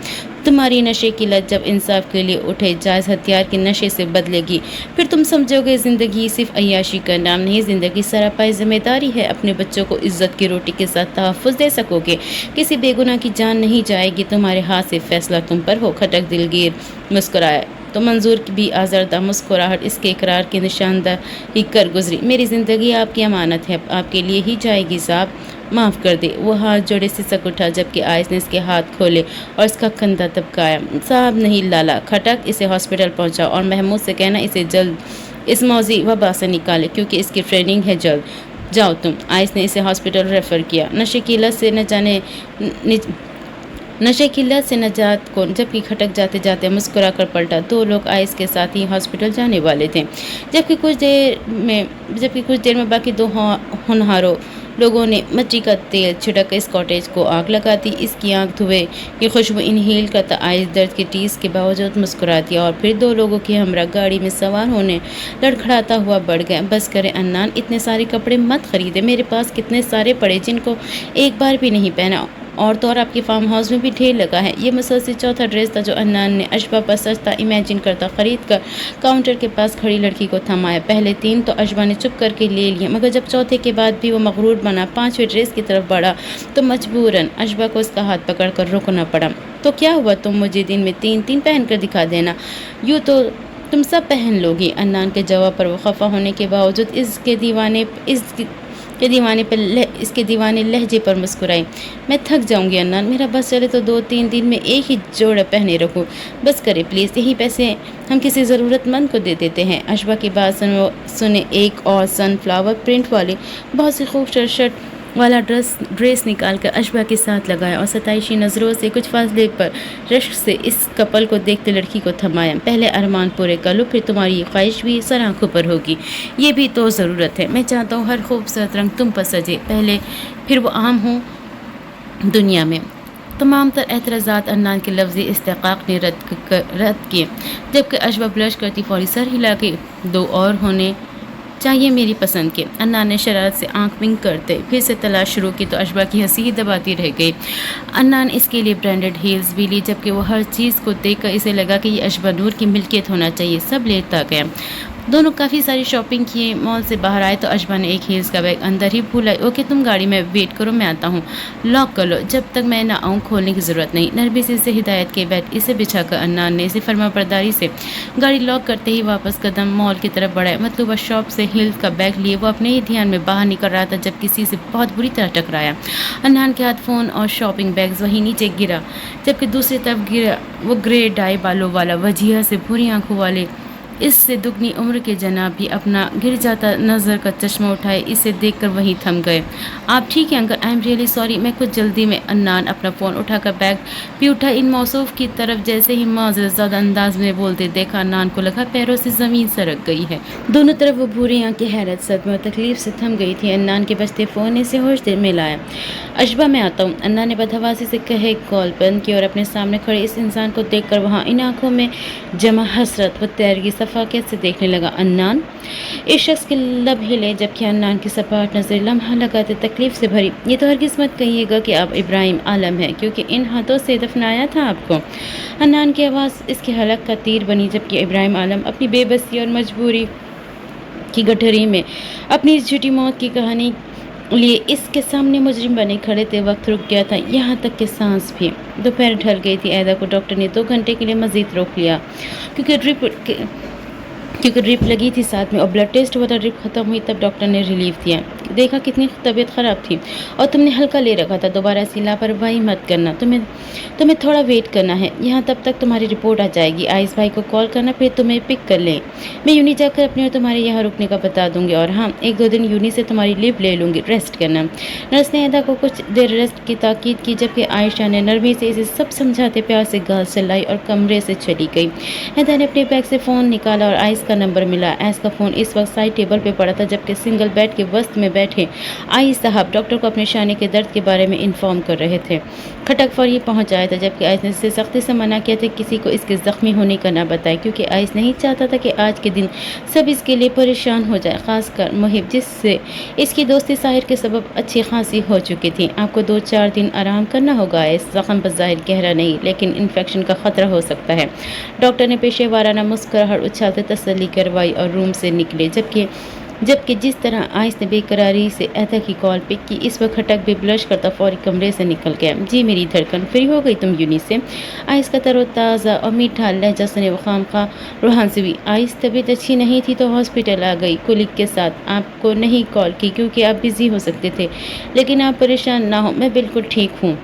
تمہاری نشے کی لت جب انصاف کے لیے اٹھے جائز ہتھیار کے نشے سے بدلے گی پھر تم سمجھو گے زندگی صرف عیاشی کا نام نہیں، زندگی سراپائی ذمہ داری ہے، اپنے بچوں کو عزت کی روٹی کے ساتھ تحفظ دے سکو گے، کسی بے گناہ کی جان نہیں جائے گی، تمہارے ہاتھ سے فیصلہ تم پر ہو۔ کھٹک دلگیر مسکرایا تو منظور کی بھی آزردہ مسکراہٹ اس کے اقرار کی نشاندہی کر گزری۔ میری زندگی آپ کی امانت ہے، آپ کے لیے ہی جائے گی صاحب، معاف کر دے۔ وہ ہاتھ جوڑے سسک اٹھا جبکہ آئس نے اس کے ہاتھ کھولے اور اس کا کندھا دبکایا۔ صاحب نہیں لالا، کھٹک اسے ہاسپٹل پہنچا اور محمود سے کہنا اسے جلد اس موذی وبا سے نکالے کیونکہ اس کی ٹریننگ ہے جلد۔ جاؤ تم۔ آئس نے اسے ہاسپٹل ریفر کیا۔ نشے کی لت سے نجات کو، جبکہ کھٹک جاتے جاتے مسکرا کر پلٹا۔ 2 لوگ آئس کے ساتھ ہی ہاسپٹل جانے والے تھے، جبکہ کچھ دیر میں باقی 2 ہونہاروں لوگوں نے مٹی کا تیل چھڑک اس کاٹیج کو آگ لگا دی۔ اس کی آنکھ دھوئے کی خوشبو انہیل کرتا آئس درد کی ٹیس کے باوجود مسکرا دیا اور پھر 2 لوگوں کے ہمراہ گاڑی میں سوار ہونے لڑکھڑاتا ہوا بڑھ گیا۔ بس کرے انان، اتنے سارے کپڑے مت خریدے، میرے پاس کتنے سارے پڑے جن کو ایک بار بھی نہیں پہنا، اور تو اور آپ کے فارم ہاؤس میں بھی ڈھیر لگا ہے۔ یہ مسلسل 4تھا ڈریس تھا جو انان نے اشبا پر سجتا امیجن کرتا خرید کر کاؤنٹر کے پاس کھڑی لڑکی کو تھمایا۔ پہلے 3 تو اشبا نے چپ کر کے لے لیے، مگر جب 4تھے کے بعد بھی وہ مغرور بنا 5ویں ڈریس کی طرف بڑھا تو مجبوراً اشبا کو اس کا ہاتھ پکڑ کر رکنا پڑا۔ تو کیا ہوا، تم مجھے دن میں 3 پہن کر دکھا دینا، یوں تو تم سب پہن لو گی۔ انان کے جواب پر وہ خفا ہونے کے باوجود اس کے دیوانے لہجے پر مسکرائی۔ میں تھک جاؤں گی انان، میرا بس چلے تو 2-3 دن میں ایک ہی جوڑا پہنے رکھوں، بس کرے پلیز، یہی پیسے ہم کسی ضرورت مند کو دے دیتے ہیں۔ اشبا کی بات سنے ایک اور سن فلاور پرنٹ والی بہت سی خوبصورت شرٹ والا ڈریس نکال کر اشبا کے ساتھ لگایا اور ستائشی نظروں سے کچھ فاصلے پر رشک سے اس کپل کو دیکھتے لڑکی کو تھمایا۔ پہلے ارمان پورے کر لو، پھر تمہاری یہ خواہش بھی سر آنکھوں پر ہوگی، یہ بھی تو ضرورت ہے۔ میں چاہتا ہوں ہر خوبصورت رنگ تم پر سجے، پھر وہ عام ہو دنیا میں۔ تمام تر اعتراضات انان کے لفظی استحقاق نے رد کیے، جبکہ اشبا بلش کرتی فوری سر ہلا کے 2 اور ہونے چاہیے میری پسند کے۔ انان نے شرارت سے آنکھ ونک کرتے پھر سے تلاش شروع کی تو اشبا کی ہنسی دباتی رہ گئی۔ انان اس کے لیے برانڈڈ ہیلز بھی لی، جبکہ وہ ہر چیز کو دیکھ کر اسے لگا کہ یہ اشبا نور کی ملکیت ہونا چاہیے۔ سب لیتا گیا، دونوں کافی ساری شاپنگ کیے، مال سے باہر آئے تو اشبا نے ایک ہیلز کا بیگ اندر ہی بھولا۔ اوکے تم گاڑی میں ویٹ کرو، میں آتا ہوں، لاک کر لو، جب تک میں نہ آؤں کھولنے کی ضرورت نہیں۔ نرمی سے اسے ہدایت کے بیٹھ اسے بچھا کر عدنان نے اسے فرما برداری سے گاڑی لاک کرتے ہی واپس قدم مال کی طرف بڑھائے۔ مطلوبہ شاپ سے ہیلز کا بیگ لیے وہ اپنے ہی دھیان میں باہر نکل رہا تھا جب کسی سے بہت بری طرح ٹکرایا۔ عدنان کے ہاتھ فون اور شاپنگ بیگز وہیں نیچے گرا، جبکہ دوسری طرف گرا وہ گرے ڈائی بالوں والا، وجیہہ سے بھوری آنکھوں والے، اس سے دگنی عمر کے جناب بھی اپنا گر جاتا نظر کا چشمہ اٹھائے اسے دیکھ کر وہیں تھم گئے۔ آپ ٹھیک ہیں uncle? I am really sorry, میں کچھ جلدی میں۔ عدنان اپنا فون اٹھا کر بیگ بھی اٹھا ان موصوف کی طرف جیسے ہی معذرت زدہ انداز میں بولتے دیکھا عدنان کو لگا پیروں سے زمین سرک گئی ہے۔ دونوں طرف وہ بھوری آنکھیں حیرت، صدمے اور تکلیف سے تھم گئی تھیں۔ عدنان کے بجتے فون نے اسے ہوش میں لایا۔ اشبا میں آتا ہوں، عدنان نے بدحواسی سے کہے کال بند کی اور اپنے سامنے کھڑے اس انسان کو دیکھ کر وہاں ان آنکھوں میں جمع حسرت و تیرگی صفاقیت سے دیکھنے لگا۔ عدنان؟ اس شخص کے لب ہلے جبکہ عدنان کی سپاٹ نظر لمحہ لگاتے تکلیف سے بھری۔ یہ تو ہرگز مت کہیے گا کہ آپ ابراہیم عالم ہیں، کیونکہ ان ہاتھوں سے دفنایا تھا آپ کو۔ عدنان کی آواز اس کے حلق کا تیر بنی جبکہ ابراہیم عالم اپنی بے بسی اور مجبوری کی گٹھری میں اپنی اس جھوٹی موت کی کہانی لیے اس کے سامنے مجرم بنے کھڑے تھے۔ وقت رک گیا تھا، یہاں تک کہ سانس بھی۔ دوپہر ڈھل گئی تھی۔ عائدہ کو ڈاکٹر نے 2 گھنٹے کے لیے مزید روک لیا کیونکہ ڈرپ لگی تھی ساتھ میں، اور بلڈ ٹیسٹ ہوا تھا۔ ڈرپ ختم ہوئی تب ڈاکٹر نے ریلیف دیا۔ دیکھا کتنی طبیعت خراب تھی اور تم نے ہلکا لے رکھا تھا۔ دوبارہ ایسی لاپرواہی مت کرنا، تمہیں تھوڑا ویٹ کرنا ہے یہاں تب تک تمہاری رپورٹ آ جائے گی۔ آئس بھائی کو کال کرنا، پھر تمہیں پک کر لیں۔ میں یونی جا کر اپنے اور تمہارے یہاں رکنے کا بتا دوں گی، اور ہاں 1-2 دن یونی سے تمہاری لیو لے لوں گی، ریسٹ کرنا۔ نرس نے عائدہ کو کچھ دیر ریسٹ کی تاکید کی جبکہ عائشہ نے نرمی سے اسے سب سمجھاتے پیار سے گال چلائی اور کمرے سے چلی گئی۔ عائدہ نے اپنے بیگ سے فون نکالا اور آئس کا نمبر ملا۔ آئس کا فون اس وقت سائڈ ٹیبل پہ پڑا تھا جبکہ سنگل بیڈ کے وسط میں بیٹھے آئس صاحب ڈاکٹر کو اپنے شانے کے درد کے بارے میں انفارم کر رہے تھے۔ کھٹک فوری پہنچ آیا تھا جبکہ آئس نے اسے سختی سے منع کیا تھا کسی کو اس کے زخمی ہونے کا نہ بتائے، کیونکہ آئس نہیں چاہتا تھا کہ آج کے دن سب اس کے لیے پریشان ہو جائے، خاص کر محب جس سے اس کی دوستی ساحر کے سبب اچھی خاصی ہو چکی تھی۔ آپ کو 2-4 دن آرام کرنا ہوگا آئس، زخم بظاہر گہرا نہیں لیکن انفیکشن کا خطرہ ہو سکتا ہے۔ ڈاکٹر نے پیشے وارانہ مسکراہٹ اچھالتے تسلی کروائی اور روم سے نکلے جبکہ جس طرح آئس نے بے قراری سے عائدہ کی کال پک کی اس وقت کھٹک بھی بلش کرتا فوری کمرے سے نکل گیا۔ جی میری دھڑکن، فری ہو گئی تم یونی سے؟ آئس کا تر و تازہ اور میٹھا لہجہ سنے وہ خامخواہ روحان سے ہوئی۔ آئس طبیعت اچھی نہیں تھی تو ہاسپٹل آ گئی کولک کے ساتھ، آپ کو نہیں کال کی کیونکہ آپ بزی ہو سکتے تھے، لیکن آپ پریشان نہ ہوں، میں بالکل ٹھیک ہوں۔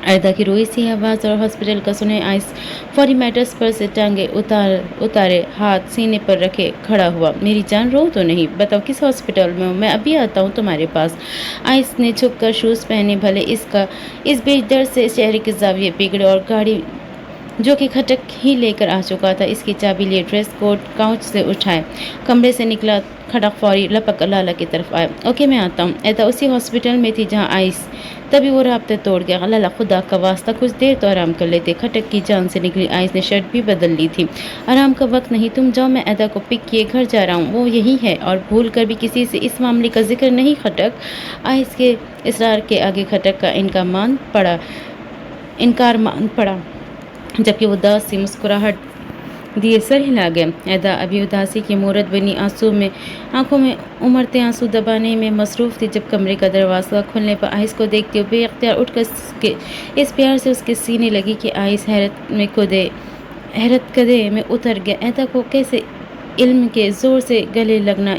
عائدہ کی روئی سی آواز اور ہاسپٹل کا سنے آئس فوری میٹرز پر سے ٹانگیں اتارے ہاتھ سینے پر رکھے کھڑا ہوا۔ میری جان رو تو نہیں؟ بتاؤ کس ہاسپٹل میں ہوں، میں ابھی آتا ہوں تمہارے پاس۔ آئس نے جھک کر شوز پہنے، بھلے اس بیچ درد سے چہرے کے زاویے بگڑے، اور گاڑی جو کہ کھٹک ہی لے کر آ چکا تھا اس کی چابی لیے ڈریس کوٹ کاؤچ سے اٹھائے کمرے سے نکلا۔ کھٹک فوری لپک لالا کی طرف آیا۔ اوکے میں آتا ہوں۔ عائدہ اسی ہاسپٹل میں تھی جہاں آئس تبھی وہ رابطے توڑ گیا۔ لالا خدا کا واسطہ کچھ دیر تو آرام کر لیتے۔ کھٹک کی جان سے نکلی آئس نے شرٹ بھی بدل لی تھی۔ آرام کا وقت نہیں، تم جاؤ، میں عائدہ کو پک کیے گھر جا رہا ہوں، وہ یہی ہے، اور بھول کر بھی کسی سے اس معاملے کا ذکر نہیں۔ کھٹک آئس کے اصرار کے آگے کھٹک کا انکار مان پڑا جبکہ وہ اداس سی مسکراہٹ دیے سر ہلا گیا۔ عائدہ ابھی اداسی کی مورت بنی آنکھوں میں امڑتے آنسو دبانے میں مصروف تھی جب کمرے کا دروازہ کھلنے پر آئس کو دیکھتے ہوئے بے اختیار اٹھ کر اس پیار سے اس کے سینے لگی کہ آئس حیرت کدے میں اتر گیا۔ عائدہ کو کیسے علم کے زور سے گلے لگنا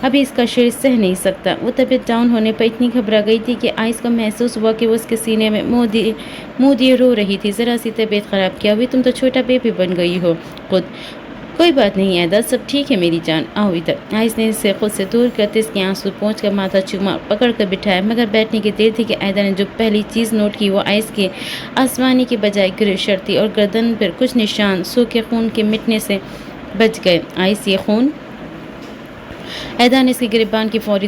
ابھی اس کا شریر سہ نہیں سکتا۔ وہ طبیعت ڈاؤن ہونے پر اتنی گھبرا گئی تھی کہ آئس کو محسوس ہوا کہ وہ اس کے سینے میں منہ دیے رو رہی تھی۔ ذرا سی طبیعت خراب کیا ہوئی، تم تو چھوٹا بیبی بن گئی ہو خود۔ کوئی بات نہیں عائدہ، سب ٹھیک ہے میری جان، آؤ ادھر۔ آئس نے اسے خود سے دور کرتے اس کے آنسو پہنچ کر ماتھا چوما پکڑ کر بٹھایا، مگر بیٹھنے کی دیر تھی کہ عائدہ نے جو پہلی چیز نوٹ کی وہ آئس کے آسمانی کے بجائے گرے شرط تھی اور گردن پر کچھ نشان سوکھے خون کے مٹنے سے بچ گئے۔ آئس یہ خون؟ عائدہ نے اس کے گریبان کی فوری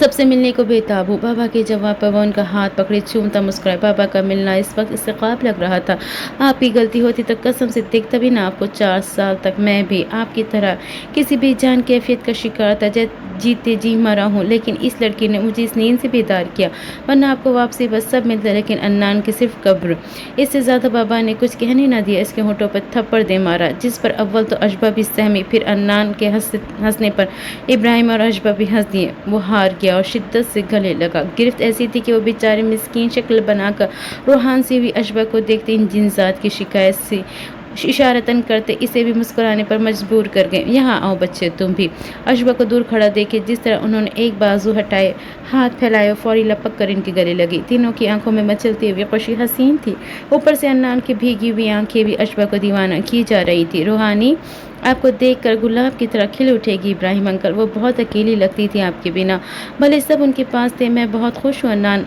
سب سے ملنے کو بےتاب ہوں۔ بابا کے جواب پر وہ ان کا ہاتھ پکڑے چومتا مسکرائے۔ بابا کا ملنا اس وقت اس سے خواب لگ رہا تھا۔ آپ کی غلطی ہوتی تو قسم سے دیکھتا بھی نہ آپ کو۔ 4 سال تک میں بھی آپ کی طرح کسی بے جان کیفیت کا شکار تھا، جیتے جی مرا ہوں، لیکن اس لڑکی نے مجھے اس نیند سے بیدار کیا، ورنہ آپ کو واپسی بس سب ملتا، لیکن عدنان کی صرف قبر۔ اس سے زیادہ بابا نے کچھ کہنے نہ دیا، اس کے ہونٹوں پر تھپڑ دے مارا، جس پر اول تو اشبا بھی سہمی، پھر عدنان کے ہنسنے پر ابراہیم اور اشبا بھی ہنس دیے۔ وہ ہار گیا اور شدت سے گلے لگا۔ گرفت ایسی تھی کہ وہ بیچارے مسکین شکل بنا کر روحان سی ہوئی اشبا کو دیکھتے ان جن ذات کی شکایت سے اشارتاً کرتے اسے بھی مسکرانے پر مجبور کر گئے۔ یہاں آؤ بچے تم بھی۔ اشبا کو دور کھڑا دیکھے جس طرح انہوں نے ایک بازو ہٹائے، ہاتھ پھیلائے اور فوری لپک کر ان کے گلے لگی۔ تینوں کی آنکھوں میں مچلتی ہوئی خوشی حسین تھی، اوپر سے عدنان کی بھیگی ہوئی آنکھیں بھی اشبا کو دیوانہ کی جا رہی تھی۔ روحانی آپ کو دیکھ کر گلاب کی طرح کھل اٹھے گی ابراہیم انکل، وہ بہت اکیلی لگتی تھی آپ کے بنا، بھلے سب ان کے پاس تھے، میں بہت خوش ہوں عدنان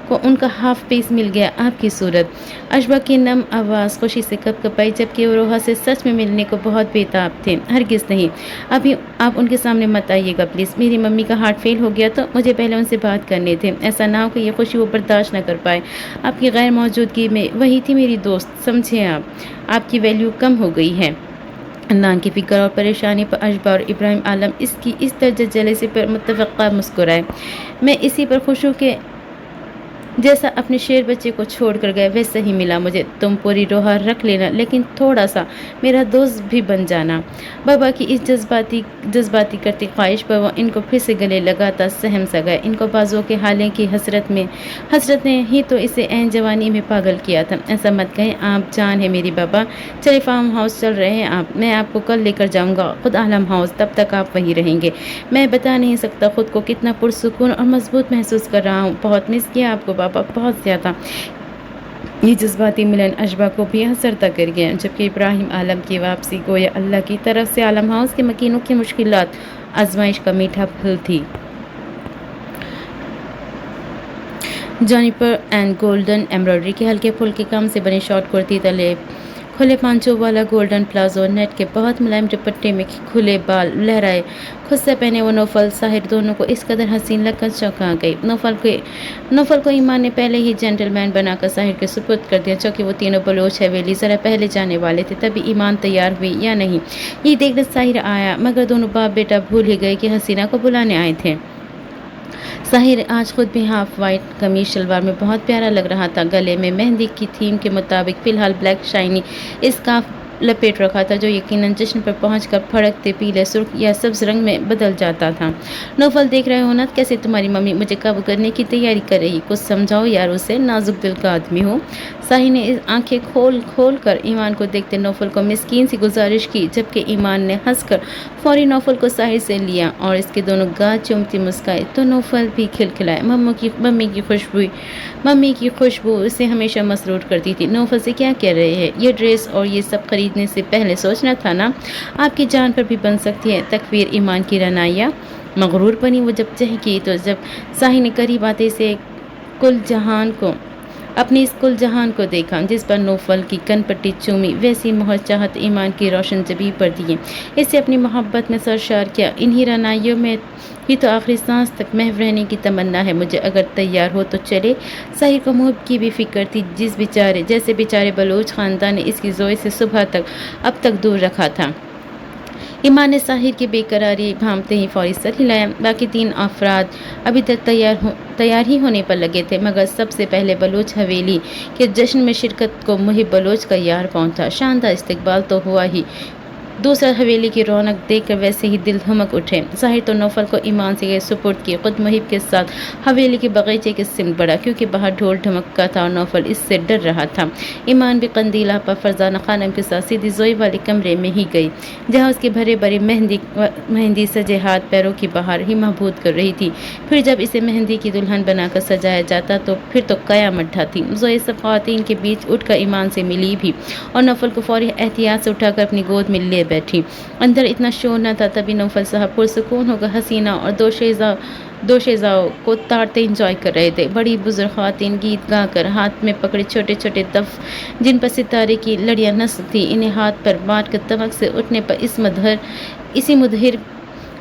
کو ان کا ہاف پیس مل گیا آپ کی صورت۔ اشبا کی نم آواز خوشی سے کپ کپائی، جبکہ وہ روحا سے سچ میں ملنے کو بہت بےتاب تھے۔ ہرگز نہیں، ابھی آپ ان کے سامنے مت آئیے گا پلیز، میری ممی کا ہارٹ فیل ہو گیا تو مجھے پہلے ان سے بات کرنے تھے، ایسا نہ ہو کہ یہ خوشی وہ برداشت نہ کر پائے۔ آپ کی غیر موجودگی میں وہی تھی میری دوست، سمجھے آپ کی ویلیو کم ہو گئی ہے۔ عدنان کی فکر اور پریشانی پر اشبا اور ابراہیم عالم اس کی اس درجہ جلیسی پر متفقہ مسکرائے۔ میں اسی پر خوش ہوں کہ جیسا اپنے شیر بچے کو چھوڑ کر گئے ویسا ہی ملا مجھے، تم پوری روحا رکھ لینا لیکن تھوڑا سا میرا دوست بھی بن جانا۔ بابا کی اس جذباتی کرتی خواہش پر وہ ان کو پھر سے گلے لگاتا سہم سا گیا۔ ان کو بازوں کے حالے کی حسرت نے ہی تو اسے عین جوانی میں پاگل کیا تھا۔ ایسا مت کہیں، آپ جان ہے میری بابا، چلے فارم ہاؤس چل رہے ہیں آپ، میں آپ کو کل لے کر جاؤں گا خود عالم ہاؤس، تب تک آپ وہیں رہیں گے۔ میں بتا نہیں سکتا خود کو کتنا پرسکون اور مضبوط محسوس کر رہا ہوں، بہت مس کیا آپ کو بابا، بہت زیادہ۔ یہ جذباتی ملن اشبا کو بھی حسرتا کر گیا، جبکہ ابراہیم عالم کی واپسی گویا اللہ کی طرف سے عالم ہاؤس کے مکینوں کی مشکلات آزمائش کا میٹھا پھل تھی۔ جونیپر اینڈ گولڈن ایمبرائڈری کے ہلکے پھلکے کام سے بنے شارٹ کرتی تلے کھلے پانچوں والا گولڈن پلازو نیٹ کے بہت ملائم دوپٹے میں کھلے بال لہرائے خود سے پہنے وہ نوفل ساحر دونوں کو اس قدر حسین لگ کر چونکا گئی۔ نوفل کو ایمان نے پہلے ہی جینٹل مین بنا کر ساحر کے سپرد کر دیا، چونکہ وہ تینوں بلوچ حویلی ذرا پہلے جانے والے تھے، تبھی ایمان تیار ہوئی یا نہیں یہ دیکھنا ساحر آیا، مگر دونوں باپ بیٹا بھول ہی گئے کہ حسینہ کو بلانے آئے تھے۔ ساحر آج خود بھی ہاف وائٹ قمیض شلوار میں بہت پیارا لگ رہا تھا، گلے میں مہندی کی تھیم کے مطابق فی الحال بلیک شائنی اسکارف لپیٹ رکھا تھا، جو یقیناً جشن پر پہنچ کر پھڑکتے پیلے، سرخ یا سبز رنگ میں بدل جاتا تھا۔ نوفل دیکھ رہے ہو نا کیسے تمہاری ممی مجھے قابو کرنے کی تیاری کر رہی، کچھ سمجھاؤ یار اسے، نازک دل کا آدمی ہو۔ ساحر نے آنکھیں کھول کر ایمان کو دیکھتے نوفل کو مسکین سی گزارش کی، جبکہ ایمان نے ہنس کر فوری نوفل کو ساحر سے لیا اور اس کے دونوں گال چومتی مسکرائی تو نوفل بھی کھلکھلایا۔ ممی کی خوشبو اسے ہمیشہ مسرور کرتی تھی۔ نوفل سے کیا کہہ رہے ہیں، یہ ڈریس اور یہ سب خریدنے سے پہلے سوچنا تھا نا، آپ کی جان پر بھی بن سکتی ہے تکفیر۔ ایمان کی رعنائیاں مغرور بنی، وہ جب چہکی تو جب ساحر نے قریب آتے سے اپنی اس کل جہان کو دیکھا جس پر نوفل کی کن پٹی چومی، ویسی مہر چاہت ایمان کی روشن جبیں پر دیے، اسے اپنی محبت میں سرشار کیا۔ انہی رعنائیوں میں ہی تو آخری سانس تک محو رہنے کی تمنا ہے مجھے، اگر تیار ہو تو چلے۔ ساحر کو محب کی بھی فکر تھی، جیسے بیچارے بلوچ خاندان نے اس کی زوئی سے صبح تک اب تک دور رکھا تھا۔ ایمان نے ساحر کی بے قراری بھانپتے ہی فوری سر ہلایا۔ باقی 3 افراد ابھی تک تیار ہی ہونے پر لگے تھے، مگر سب سے پہلے بلوچ حویلی کے جشن میں شرکت کو محب بلوچ کا یار پہنچا۔ شاندار استقبال تو ہوا ہی، دوسرا حویلی کی رونق دیکھ کر ویسے ہی دل دھمک اٹھے۔ ساحر تو نوفل کو ایمان سے سپرد کی خود محب کے ساتھ حویلی کے باغیچے کی سمت بڑھا، کیونکہ باہر ڈھول ڈھمکا تھا اور نوفل اس سے ڈر رہا تھا۔ ایمان بھی قندیلہ پر فرزانہ خانم کے ساتھ سیدھی زوئی والے کمرے میں ہی گئی، جہاں اس کے بھرے بھرے مہندی سجے ہاتھ پیروں کی بہار ہی محبوب کر رہی تھی۔ پھر جب اسے مہندی کی دلہن بنا کر سجایا جاتا تو پھر تو قیامت ڈھاتی۔ زوئی سب خواتین کے بیچ اٹھ کر ایمان سے ملی بھی اور نوفل کو فوری احتیاط سے اٹھا کر اپنی گود میں لے بیٹھی۔ اندر اتنا شور نہ تھا، تبھی نوفل صاحب پرسکون ہو کر حسینہ اور دو شیزاؤں کو تاڑتے انجوائے کر رہے تھے۔ بڑی بزرگ خواتین گیت گا کر ہاتھ میں پکڑے چھوٹے چھوٹے دف جن پر ستارے کی لڑیاں نصب تھیں، انہیں ہاتھ پر بانٹ کر تمک سے اٹھنے پر اسی مدھر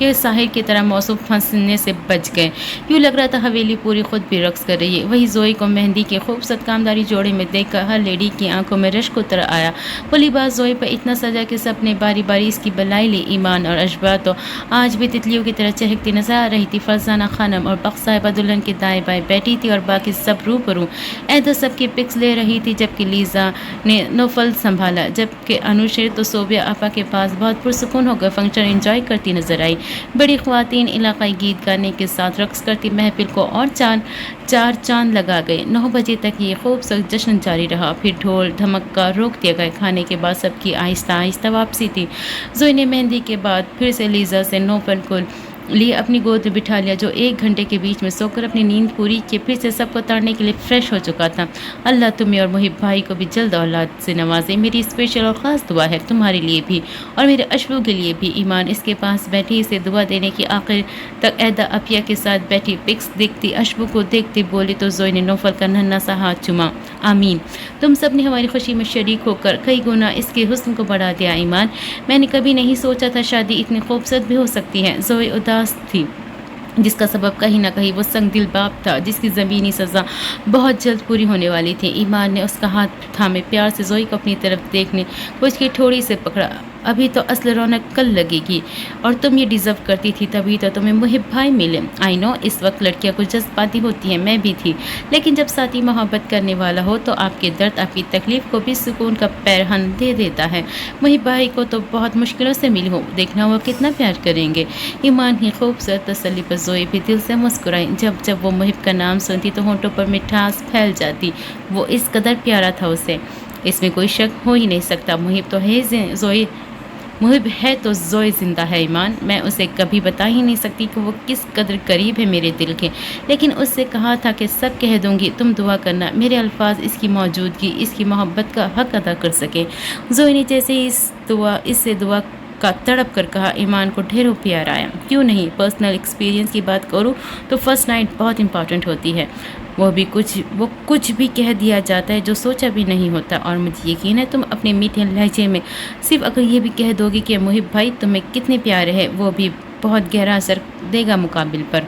کہ ساحر کی طرح موصوف پھنسنے سے بچ گئے۔ یوں لگ رہا تھا حویلی پوری خود بھی رقص کر رہی ہے۔ وہی زوئی کو مہندی کے خوبصورت کامداری جوڑے میں دیکھ کر ہر لیڈی کی آنکھوں میں رشک اتر آیا۔ وہ لباس زوئی پر اتنا سجا کہ سب نے باری باری اس کی بلائی لی۔ ایمان اور اشباہ تو آج بھی تتلیوں کی طرح چہکتی نظر آ رہی تھی۔ فرزانہ خانم اور بخت صاحبہ دلہن کے دائیں بائیں بیٹھی تھی اور باقی سب روبرو ایدو سب کی پکس لے رہی تھی، جبکہ لیزا نے نوفل سنبھالا، جبکہ انوشے تو صوبیہ آپا کے پاس بہت پرسکون ہو کر فنکشن انجوائے کرتی نظر آئی۔ بڑی خواتین علاقائی گیت گانے کے ساتھ رقص کرتی محفل کو اور چار چاند لگا گئے۔ 9 بجے تک یہ خوبصورت جشن جاری رہا، پھر ڈھول دھمکا روک دیا گیا۔ کھانے کے بعد سب کی آہستہ آہستہ واپسی تھی۔ زوئی نے مہندی کے بعد پھر سے لیزا سے نوفل کو لیے اپنی گود میں بٹھا لیا، جو 1 گھنٹے کے بیچ میں سو کر اپنی نیند پوری کی پھر سے سب کو تاڑنے کے لیے فریش ہو چکا تھا۔ اللہ تمہیں اور محب بھائی کو بھی جلد اولاد سے نوازے، میری اسپیشل اور خاص دعا ہے تمہارے لیے بھی اور میرے اشبو کے لیے بھی۔ ایمان اس کے پاس بیٹھی اسے دعا دینے کی آخر تک ایدا اپیا کے ساتھ بیٹھی پکس دیکھتی، اشبو کو دیکھتی بولی تو زوئی نے نوفل کا ننھا سا ہاتھ چوما۔ آمین، تم سب نے ہماری خوشی میں شریک ہو کر کئی گنا اس کے حسن کو بڑھا دیا ایمان۔ میں نے کبھی نہیں سوچا تھا شادی اتنی خوبصورت بھی ہو سکتی ہے۔ زوئی اداس تھی، جس کا سبب کہیں نہ کہیں وہ سنگ دل باپ تھا، جس کی زمینی سزا بہت جلد پوری ہونے والی تھی۔ ایمان نے اس کا ہاتھ تھامے پیار سے زوئی کو اپنی طرف دیکھنے کو اس کی ٹھوڑی سے پکڑا۔ ابھی تو اصل رونق کل لگے گی اور تم یہ ڈیزرو کرتی تھی، تبھی تو تمہیں محب بھائی ملے۔ آئی نو اس وقت لڑکیاں کچھ جذباتی ہوتی ہیں، میں بھی تھی، لیکن جب ساتھی محبت کرنے والا ہو تو آپ کے درد، آپ کی تکلیف کو بھی سکون کا پیرہن دے دیتا ہے۔ محب بھائی کو تو بہت مشکلوں سے ملی ہو، دیکھنا وہ کتنا پیار کریں گے۔ ایمان کی خوبصورت تسلی پر زوئی بھی دل سے مسکرائی۔ جب وہ محب کا نام سنتی تو ہونٹوں پر مٹھاس پھیل جاتی، وہ اس قدر پیارا تھا اسے، اس میں کوئی شک ہو ہی نہیں سکتا۔ محب ہے تو زوئی زندہ ہے ایمان، میں اسے کبھی بتا ہی نہیں سکتی کہ وہ کس قدر قریب ہے میرے دل کے، لیکن اس سے کہا تھا کہ سب کہہ دوں گی، تم دعا کرنا میرے الفاظ اس کی موجودگی، اس کی محبت کا حق ادا کر سکے۔ زوئی نے جیسے ہی اس سے دعا کا تڑپ کر کہا، ایمان کو ڈھیروں پیار آیا۔ کیوں نہیں، پرسنل ایکسپیرینس کی بات کروں تو فرسٹ نائٹ بہت امپورٹنٹ ہوتی ہے، وہ کچھ بھی کہہ دیا جاتا ہے جو سوچا بھی نہیں ہوتا، اور مجھے یقین ہے تم اپنے میٹھے لہجے میں صرف اگر یہ بھی کہہ دو گی کہ محب بھائی تمہیں کتنے پیارے ہیں، وہ بھی بہت گہرا اثر دے گا مقابل پر۔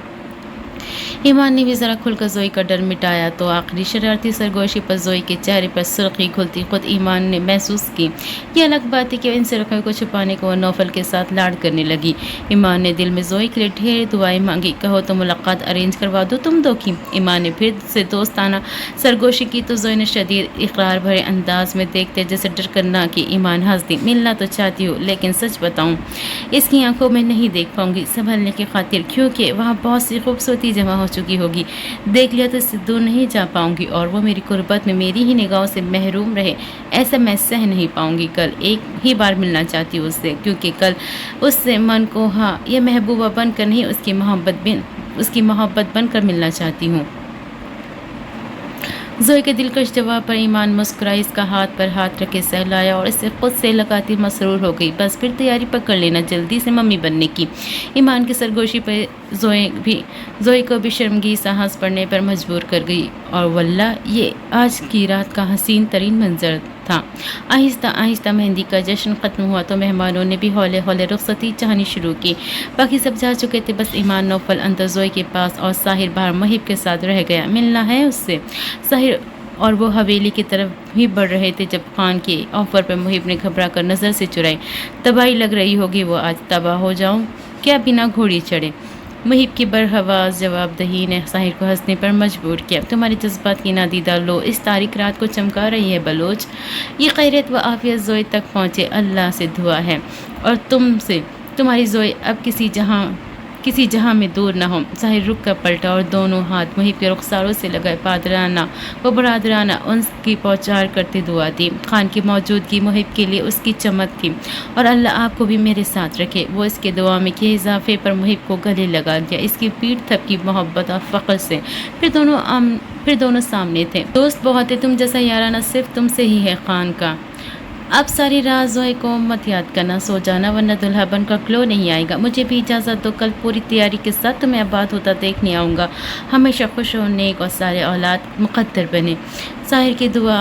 ایمان نے بھی ذرا کھل کر زوئی کا ڈر مٹایا تو آخری شرارتی سرگوشی پر زوئی کے چہرے پر سرخی کھلتی خود ایمان نے محسوس کی۔ یہ الگ بات ہے کہ ان سرخیوں کو چھپانے کو وہ نوفل کے ساتھ لاڑ کرنے لگی۔ ایمان نے دل میں زوئی کے لیے ڈھیر دعائیں مانگی، کہو تو ملاقات ارینج کروا دو تم دو کی۔ ایمان نے پھر سے دوستانہ سرگوشی کی تو زوئی نے شدید اقرار بھرے انداز میں دیکھتے جیسے ڈر کر نہ کی۔ ایمان ہنس دی، ملنا تو چاہتی ہوں لیکن سچ بتاؤں اس کی آنکھوں میں نہیں دیکھ پاؤں گی سنبھلنے کی خاطر، کیونکہ وہاں بہت سی خوبصورتی جمع ہو چکی ہوگی، دیکھ لیا تو اس سے دور نہیں جا پاؤں گی، اور وہ میری قربت میں میری ہی نگاہوں سے محروم رہے، ایسا میں سہ نہیں پاؤں گی۔ کل ایک ہی بار ملنا چاہتی ہوں اس سے، کیونکہ کل اس سے من کو ہاں یہ محبوبہ بن کر نہیں، اس کی محبت بن کر ملنا چاہتی ہوں۔ زوئی کے دلکش جواب پر ایمان مسکرائی، اس کا ہاتھ پر ہاتھ رکھے سہلایا اور اسے خود سے لگاتی مسرور ہو گئی۔ بس پھر تیاری پکڑ لینا جلدی سے ممی بننے کی۔ ایمان کی سرگوشی پر زوئی کو بھی شرمگی سا ہنس پڑنے پر مجبور کر گئی، اور واللہ یہ آج کی رات کا حسین ترین منظر تھا۔ آہستہ آہستہ مہندی کا جشن ختم ہوا تو مہمانوں نے بھی ہولے ہولے رخصتی چاہنی شروع کی۔ باقی سب جا چکے تھے، بس ایمان نوفل اندر زوئی کے پاس اور ساحر باہر محب کے ساتھ رہ گیا۔ ملنا ہے اس سے، ساحر اور وہ حویلی کی طرف ہی بڑھ رہے تھے جب خان کے آفر پر محب نے گھبرا کر نظر سے چرائی۔ تباہی لگ رہی ہوگی، وہ آج تباہ ہو جاؤں کیا بنا گھوڑی چڑھے؟ محب کی برحواس جواب دہی نے ساحر کو ہنسنے پر مجبور کیا۔ تمہارے جذبات کی نادیدہ لو اس تاریک رات کو چمکا رہی ہے بلوچ۔ یہ خیریت و عافیت زوئی تک پہنچے، اللہ سے دعا ہے، اور تم سے تمہاری زوئی اب کسی جہاں میں دور نہ ہو۔ ساحر رک کر پلٹا اور دونوں ہاتھ محب کے رخساروں سے لگائے، برادرانہ انس کی پوچار کرتے دعا دی۔ خان کی موجودگی محب کے لیے اس کی چمک تھی، اور اللہ آپ کو بھی میرے ساتھ رکھے۔ وہ اس کے دعا میں کیے اضافے پر محب کو گلے لگا لیا، اس کی پیٹھ تھپکی محبت اور فخر سے۔ پھر دونوں سامنے تھے۔ دوست بہت ہے، تم جیسا یارانہ صرف تم سے ہی ہے خان کا۔ اب ساری رات زوئی کو مت یاد کرنا، سو جانا ورنہ دلہا بن کر کلو نہیں آئے گا۔ مجھے بھی اجازت دو، کل پوری تیاری کے ساتھ تمہیں آباد ہوتا دیکھنے آؤں گا۔ ہمیشہ خوش و نیک اور سارے اولاد مقدر بنے۔ ساحر کی دعا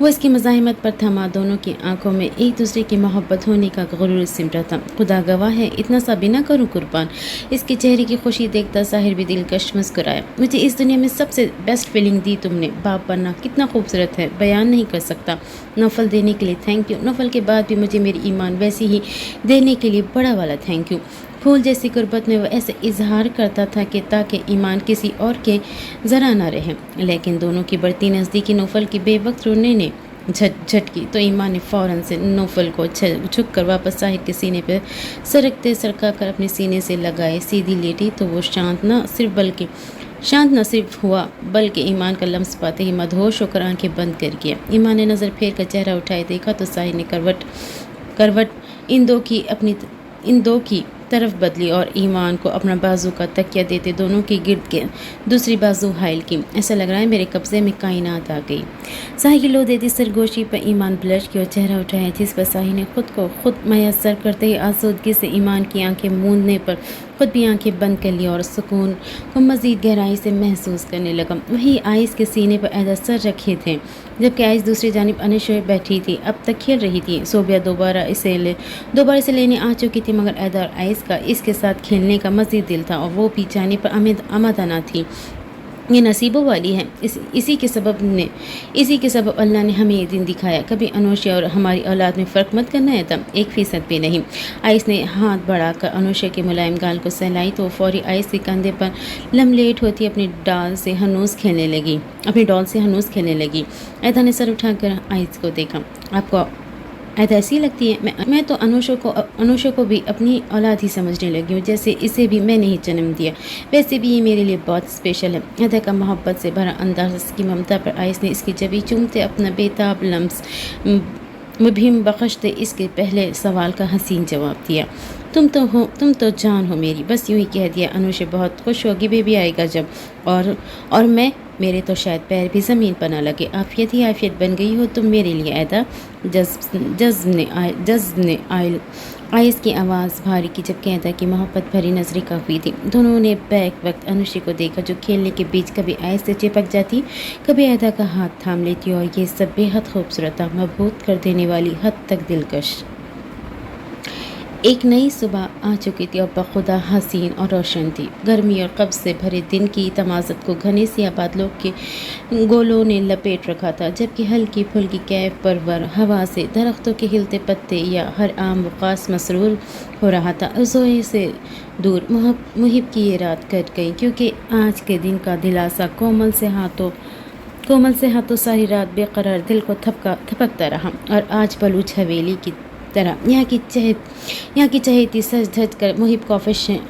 وہ اس کی مزاحمت پر تھما، دونوں کی آنکھوں میں ایک دوسرے کی محبت ہونے کا غرور سمٹا تھا۔ خدا گواہ ہے، اتنا سا بھی نہ کروں قربان۔ اس کے چہرے کی خوشی دیکھتا ساحر بھی دلکش مسکرایا۔ مجھے اس دنیا میں سب سے بیسٹ فیلنگ دی تم نے، باپ بننا کتنا خوبصورت ہے، بیان نہیں کر سکتا۔ نوفل دینے کے لیے تھینک یو، نوفل کے بعد بھی مجھے میری ایمان ویسی ہی دینے کے لیے بڑا والا تھینک یو۔ پھول جیسی قربت میں وہ ایسے اظہار کرتا تھا کہ تاکہ ایمان کسی اور کے ذرا نہ رہے، لیکن دونوں کی بڑھتی نزدیکی نوفل کی بے وقت رونے نے جھٹکی تو ایمان نے فوراً سے نوفل کو جھک کر واپس ساحر کے سینے پہ سرکا کر اپنے سینے سے لگائے سیدھی لیٹی تو وہ شانت نہ صرف ہوا بلکہ ایمان کا لمس پاتے ہی مدہوش ہو کر آنکھیں بند کر گیا۔ ایمان نے نظر پھیر کر چہرہ اٹھائے دیکھا تو ساحر نے کروٹ ان دو کی طرف بدلی اور ایمان کو اپنا بازو کا تکیہ دیتے دونوں کے گرد کے دوسری بازو حائل کی۔ ایسا لگ رہا ہے میرے قبضے میں کائنات آ گئی۔ ساحر کی لو دیتی سرگوشی پر ایمان بلش کی اور چہرہ اٹھایا، جس پر ساحر نے خود کو میسر کرتے ہی آسودگی سے ایمان کی آنکھیں موندنے پر خود بھی آنکھیں بند کر لی اور سکون کو مزید گہرائی سے محسوس کرنے لگا۔ وہی آئس کے سینے پر عہدہ سر رکھے تھے، جبکہ آئس دوسری جانب انشوئے بیٹھی تھی، اب تک کھیل رہی تھی۔ صوبیہ دوبارہ اسے لینے آ چکی تھی، مگر عہدہ اور آئس کا اس کے ساتھ کھیلنے کا مزید دل تھا اور وہ بھی جانے پر آمادہ نہ تھی۔ یہ نصیبوں والی ہے، اسی کے سبب اللہ نے ہمیں یہ دن دکھایا۔ کبھی انوشا اور ہماری اولاد میں فرق مت کرنا ہے، تب 1% بھی نہیں۔ آئس نے ہاتھ بڑھا کر انوشا کے ملائم گال کو سہلائی تو وہ فوری آئس کے کندھے پر لملیٹ ہوتی اپنی ڈال سے ہنوز کھیلنے لگی۔ ایدا نے سر اٹھا کر آئس کو دیکھا۔ آپ کو عہدہ ایسی لگتی ہے؟ میں تو انوشا کو بھی اپنی اولاد ہی سمجھنے لگی ہوں، جیسے اسے بھی میں نے ہی جنم دیا۔ ویسے بھی یہ میرے لیے بہت اسپیشل ہے۔ عہدہ کا محبت سے بھرا انداز، اس کی ممتا پر آئس نے اس کی جبیں چومتے اپنا بےتاب لمس مبہم بخشتے اس کے پہلے سوال کا حسین جواب دیا۔ تم تو جان ہو میری، بس یوں ہی کہہ دیا۔ انوشا بہت خوش ہوگی، بیبی آئے گا جب، اور میرے تو شاید پیر بھی زمین پر نہ لگے۔ آفیت ہی آفیت بن گئی ہو تم میرے لیے عہدہ۔ جذب نے آئس کی آواز بھاری کی، جب عہدہ کی محبت بھری نظریں کافی تھی۔ دونوں نے بیک وقت انوشا کو دیکھا، جو کھیلنے کے بیچ کبھی آئس سے چپک جاتی، کبھی عہدہ کا ہاتھ تھام لیتی، اور یہ سب بے حد خوبصورت تھا، مبہوت کر دینے والی حد تک دلکش۔ ایک نئی صبح آ چکی تھی اور بخدا حسین اور روشن تھی۔ گرمی اور قبض سے بھرے دن کی تمازت کو گھنے سیاہ بادلوں کے گولوں نے لپیٹ رکھا تھا، جبکہ ہلکی پھلکی کیف پرور ہوا سے درختوں کے ہلتے پتے یا ہر عام وقاص مسرور ہو رہا تھا۔ زوئے سے دور محب کی یہ رات کٹ گئی، کیونکہ آج کے دن کا دلاسا کومل سے ہاتھوں ساری رات بے قرار دل کو تھپکتا رہا، اور آج بلوچ حویلی کی طرح یہاں کی چہیتی سج دھج کر محب کو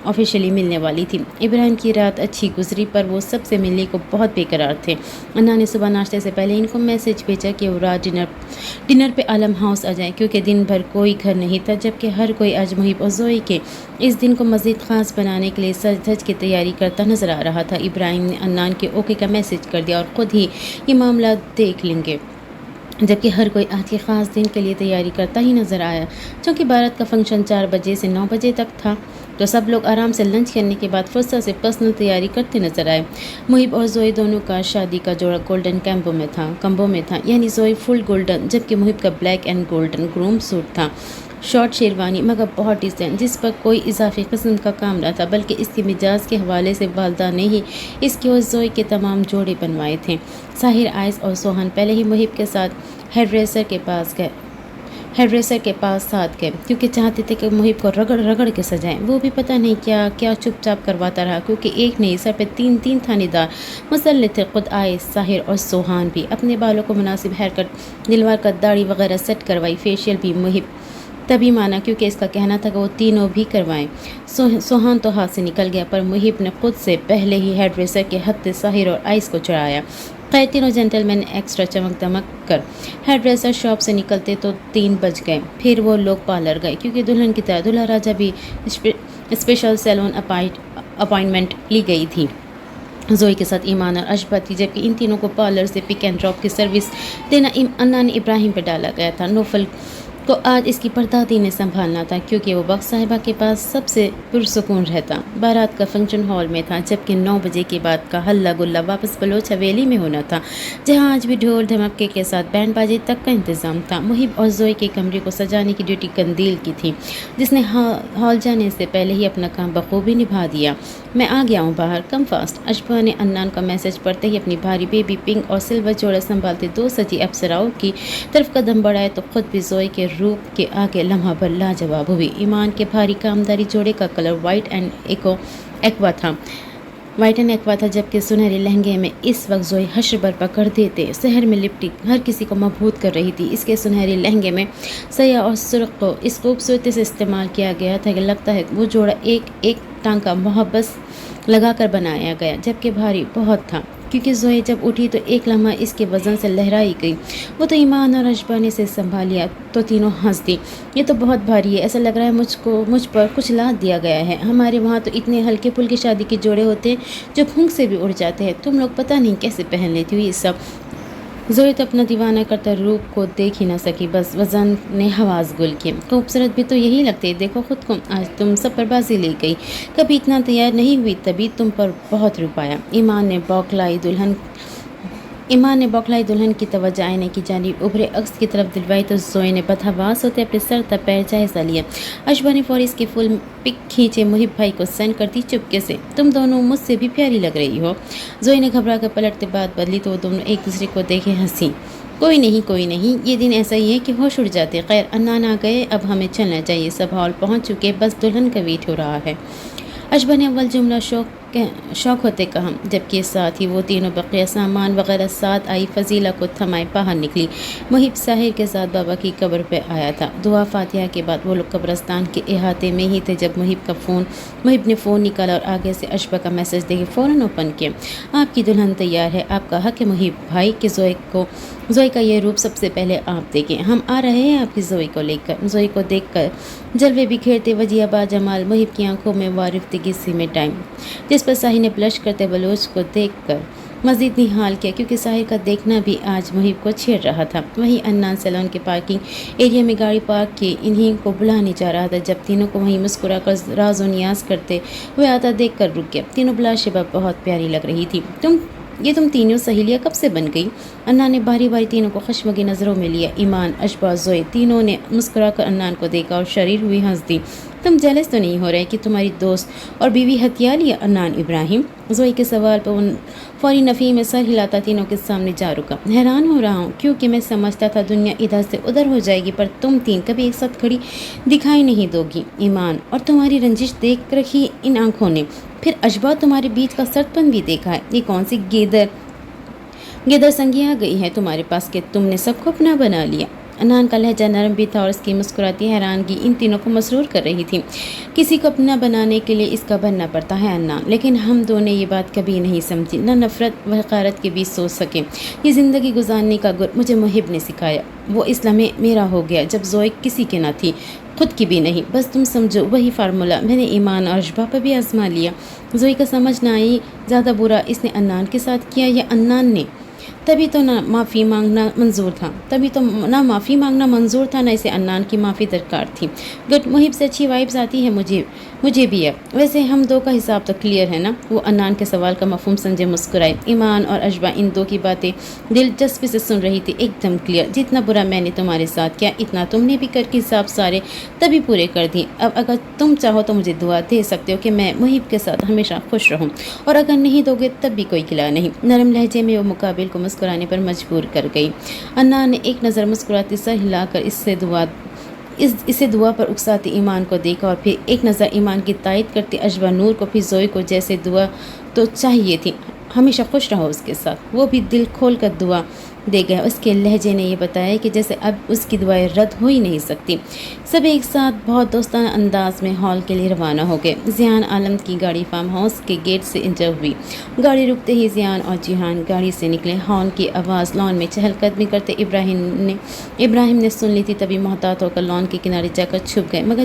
آفیشلی ملنے والی تھی۔ ابراہیم کی رات اچھی گزری، پر وہ سب سے ملنے کو بہت بے قرار تھے۔ انا نے صبح ناشتے سے پہلے ان کو میسج بھیجا کہ وہ رات ڈنر پہ عالم ہاؤس آ جائیں، کیونکہ دن بھر کوئی گھر نہیں تھا، جبکہ ہر کوئی آج محب اور زوئی کے اس دن کو مزید خاص بنانے کے لیے سج دھج کی تیاری کرتا نظر آ رہا تھا۔ ابراہیم نے انان کے اوکے کا میسج کر دیا اور خود ہی یہ معاملہ دیکھ لیں گے، جبکہ ہر کوئی آج کے خاص دن کے لیے تیاری کرتا ہی نظر آیا۔ چونکہ بارات کا فنکشن 4 بجے سے 9 بجے تک تھا، تو سب لوگ آرام سے لنچ کرنے کے بعد فرصت سے پرسنل تیاری کرتے نظر آئے۔ محب اور زوئی دونوں کا شادی کا جوڑا گولڈن کمبو میں تھا، یعنی زوئی فل گولڈن، جبکہ محب کا black and golden groom suit تھا، شارٹ شیروانی مگر بہت ڈیزائن، جس پر کوئی اضافی قسم کا کام نہ تھا، بلکہ اس کے مزاج کے حوالے سے والدہ نے ہی اس کے اور زوئی کے تمام جوڑے بنوائے تھے۔ ساحر، آئس اور سوہن پہلے ہی محب کے ساتھ ہیئر ڈریسر کے پاس ساتھ گئے، کیونکہ چاہتے تھے کہ محب کو رگڑ کے سجائیں۔ وہ بھی پتہ نہیں کیا چپ چاپ کرواتا رہا، کیونکہ ایک نہیں سر پہ تین تھانے دار مسلط تھے۔ خود آئس، ساحر اور سوہان بھی اپنے بالوں کو مناسب ہیئر کٹ دلوار کا داڑھی وغیرہ سیٹ کروائی۔ فیشیل بھی محب تبھی مانا کیونکہ اس کا کہنا تھا کہ وہ تینوں بھی کروائیں۔ سوہان تو ہاتھ سے نکل گیا، پر محب نے خود سے پہلے ہی ہیئر ڈریسر کے ہتھے ساحر اور آئس کو چڑھایا۔ خیر، تینوں جینٹل مین ایکسٹرا چمک دمک کر ہیئر ڈریسر شاپ سے نکلتے تو 3 بج گئے۔ پھر وہ لوگ پارلر گئے، کیونکہ دلہن کی طرح دلہا راجہ بھی اسپیشل سیلون اپائنٹمنٹ لی گئی تھی۔ زوئی کے ساتھ ایمان اور اشبہ تھی، جبکہ ان تینوں کو پارلر سے پک اینڈ ڈراپ کی سروس دینا انا نے ابراہیم پہ ڈالا گیا تھا۔ نوفل کو آج اس کی پردادی نے سنبھالنا تھا، کیونکہ وہ وقت صاحبہ کے پاس سب سے پرسکون رہتا۔ بارات کا فنکشن ہال میں تھا، جبکہ 9 بجے کے بعد کا ہلہ گلہ واپس بلوچ حویلی میں ہونا تھا، جہاں آج بھی ڈھول دھمکے کے ساتھ بینڈ باجے تک کا انتظام تھا۔ محب اور زوئی کے کمرے کو سجانے کی ڈیوٹی قندیل کی تھی، جس نے ہال جانے سے پہلے ہی اپنا کام بخوبی نبھا دیا۔ میں آ گیا ہوں باہر، کم فاسٹ۔ اشبا نے انان کا میسج پڑھتے ہی اپنی بھاری بیبی پنک اور سلور جوڑا سنبھالتے 2 سجی افسراؤں کی طرف قدم بڑھائے تو خود بھی زوئی کے روپ کے آگے لمحہ بھر لاجواب ہوئی۔ ایمان کے بھاری کامداری جوڑے کا کلر وائٹ اینڈ ایکوا تھا، جبکہ سنہرے لہنگے میں اس وقت زوئی حشر برپا کر دیتے سحر میں لپٹی ہر کسی کو مبہوت کر رہی تھی۔ اس کے سنہرے لہنگے میں سیاہ اور سرخ کو اس خوبصورتی سے استعمال کیا گیا تھا کہ لگتا ہے وہ جوڑا ایک ٹانکا محبت لگا کر بنایا گیا، جبکہ بھاری بہت تھا، کیونکہ زوئی جب اٹھی تو ایک لمحہ اس کے وزن سے لہرائی گئی۔ وہ تو ایمان اور اشبا نے اسے سنبھالیا تو تینوں ہنس دی۔ یہ تو بہت بھاری ہے، ایسا لگ رہا ہے مجھ پر کچھ لاد دیا گیا ہے۔ ہمارے وہاں تو اتنے ہلکے پھلکے شادی کے جوڑے ہوتے ہیں جو پھونک سے بھی اڑ جاتے ہیں، تم لوگ پتہ نہیں کیسے پہن لیتی ہو یہ سب۔ زوئی تو اپنا دیوانہ کرتا روپ کو دیکھ ہی نہ سکی، بس وزن نے حواس گل کیے۔ خوبصورت بھی تو یہی لگتے، دیکھو خود کو، آج تم سب پر بازی لے گئی، کبھی اتنا تیار نہیں ہوئی تبھی تم پر بہت روپ آیا۔ ایمان نے بوکھلائی دلہن کی توجہ آئینے کی جانب ابھرے عکس کی طرف دلوائی تو زوئی نے بدحواس ہوتے اپنے سر تا پیر جائزہ لیا۔ اشبا نے فوری اس کی فل پک کھینچے محب بھائی کو سینڈ کرتی چپکے سے، تم دونوں مجھ سے بھی پیاری لگ رہی ہو۔ زوئی نے گھبرا کر پلٹتے بات بدلی تو وہ دونوں ایک دوسرے کو دیکھے ہنسی۔ کوئی نہیں، یہ دن ایسا ہی ہے کہ ہوش اڑ جاتے۔ خیر انان آ گئے، اب ہمیں چلنا چاہیے، سب ہال پہنچ چکے، بس دلہن کا ویٹ ہو رہا ہے۔ اشبا نے اول جملہ شوق ہوتے کہا، جبکہ ساتھ ہی وہ تینوں بقیہ سامان وغیرہ ساتھ آئی فضیلہ کو تھمائے باہر نکلی۔ محب ساحر کے ساتھ بابا کی قبر پہ آیا تھا۔ دعا فاتحہ کے بعد وہ لوگ قبرستان کے احاطے میں ہی تھے جب محب نے فون نکالا اور آگے سے اشبا کا میسج دیکھے فوراً اوپن کیا۔ آپ کی دلہن تیار ہے، آپ کا حق ہے محب بھائی کہ زوئی کا یہ روپ سب سے پہلے آپ دیکھیں، ہم آ رہے ہیں آپ کی زوئی کو لے کر۔ زوئی کو دیکھ کر جلوے بکھیرتے وجیہ با جمال محب کی آنکھوں میں وارفتگی سی میں ٹائم، جس پر ساحر نے بلش کرتے بلوچ کو دیکھ کر مزید نہال کیا، کیونکہ ساحر کا دیکھنا بھی آج محب کو چھیڑ رہا تھا۔ وہیں انان سیلون کے پارکنگ ایریا میں گاڑی پارک کی انہیں کو بلانے جا رہا تھا جب تینوں کو وہیں مسکرا کر راز و نیاز کرتے ہوئے آتا دیکھ کر رک گیا۔ تینوں بلا شبہ بہت پیاری لگ رہی تھی۔ تم تینوں سہیلیاں کب سے بن گئی؟ انان نے باری باری تینوں کو خشمگی نظروں میں لیا۔ ایمان، اشبا، زوئی تینوں نے مسکرا کر انان کو دیکھا اور شریر ہوئی ہنس دی۔ تم جیلس تو نہیں ہو رہے کہ تمہاری دوست اور بیوی ہتھیا لیا انان ابراہیم؟ زوئی کے سوال پر فوری نفی میں سر ہلاتا تینوں کے سامنے جا رکا۔ حیران ہو رہا ہوں، کیونکہ میں سمجھتا تھا دنیا ادھر سے ادھر ہو جائے گی، پر تم تین کبھی ایک ساتھ کھڑی دکھائی نہیں دو گی۔ ایمان، اور تمہاری رنجش دیکھ رکھی ان آنکھوں نے، پھر اشبا تمہارے بیچ کا سرد پن بھی دیکھا ہے، یہ کون سی گیدر سنگی آ گئی ہے تمہارے پاس کہ تم نے سب کو اپنا بنا لیا؟ انان کا لہجہ نرم بھی تھا اور اس کی مسکراتی حیرانگی ان تینوں کو مسرور کر رہی تھی۔ کسی کو اپنا بنانے کے لیے اس کا بننا پڑتا ہے انان، لیکن ہم دونوں یہ بات کبھی نہیں سمجھی، نہ نفرت و حقارت کے بیچ سوچ سکے۔ یہ زندگی گزارنے کا گر مجھے محب نے سکھایا، وہ اس لمحے میرا ہو گیا جب زوئی کسی کے نہ تھی، خود کی بھی نہیں، بس تم سمجھو وہی فارمولا میں نے ایمان اور اشبا پہ بھی آزما لیا۔ زوئی کا سمجھ نہ آئی زیادہ برا اس نے انان کے ساتھ کیا یا انان نے؟ تبھی تو نہ معافی مانگنا منظور تھا، نہ اسے انان کی معافی درکار تھی۔ گڈ، محب سے اچھی وائبز آتی ہے مجھے بھی ہے۔ ویسے ہم دو کا حساب تو کلیئر ہے نا؟ وہ انان کے سوال کا مفہوم سمجھے مسکرائے۔ ایمان اور اشبا ان دو کی باتیں دلچسپی سے سن رہی تھی۔ ایک دم کلیئر، جتنا برا میں نے تمہارے ساتھ کیا اتنا تم نے بھی کر کے حساب سارے تبھی پورے کر دی۔ اب اگر تم چاہو تو مجھے دعا دے سکتے ہو کہ میں محب کے ساتھ ہمیشہ خوش رہوں، اور اگر نہیں دو گے تب بھی کوئی گلا نہیں۔ نرم لہجے میں وہ مقابل کو مسکرانے پر مجبور کر گئی۔ انان نے ایک نظر مسکراتی سر ہلا کر اسے دعا پر اکساتے ایمان کو دیکھا اور پھر ایک نظر ایمان کی تائید کرتے اشبا نور کو، پھر زوئی کو، جیسے دعا تو چاہیے تھی ہمیشہ خوش رہو اس کے ساتھ۔ وہ بھی دل کھول کر دعا دے گیا۔ اس کے لہجے نے یہ بتایا کہ جیسے اب اس کی دعائیں رد ہو ہی نہیں سکتی۔ سب ایک ساتھ بہت دوستانہ انداز میں ہال کے لیے روانہ ہو گئے۔ ذیان عالم کی گاڑی فارم ہاؤس کے گیٹ سے انٹر ہوئی۔ گاڑی رکتے ہی ذیان اور جیحان گاڑی سے نکلے۔ ہارن کی آواز لان میں چہل قدمی کرتے ابراہیم نے سن لی تھی، تبھی محتاط ہو کر لان کے کنارے جا کر چھپ گئے، مگر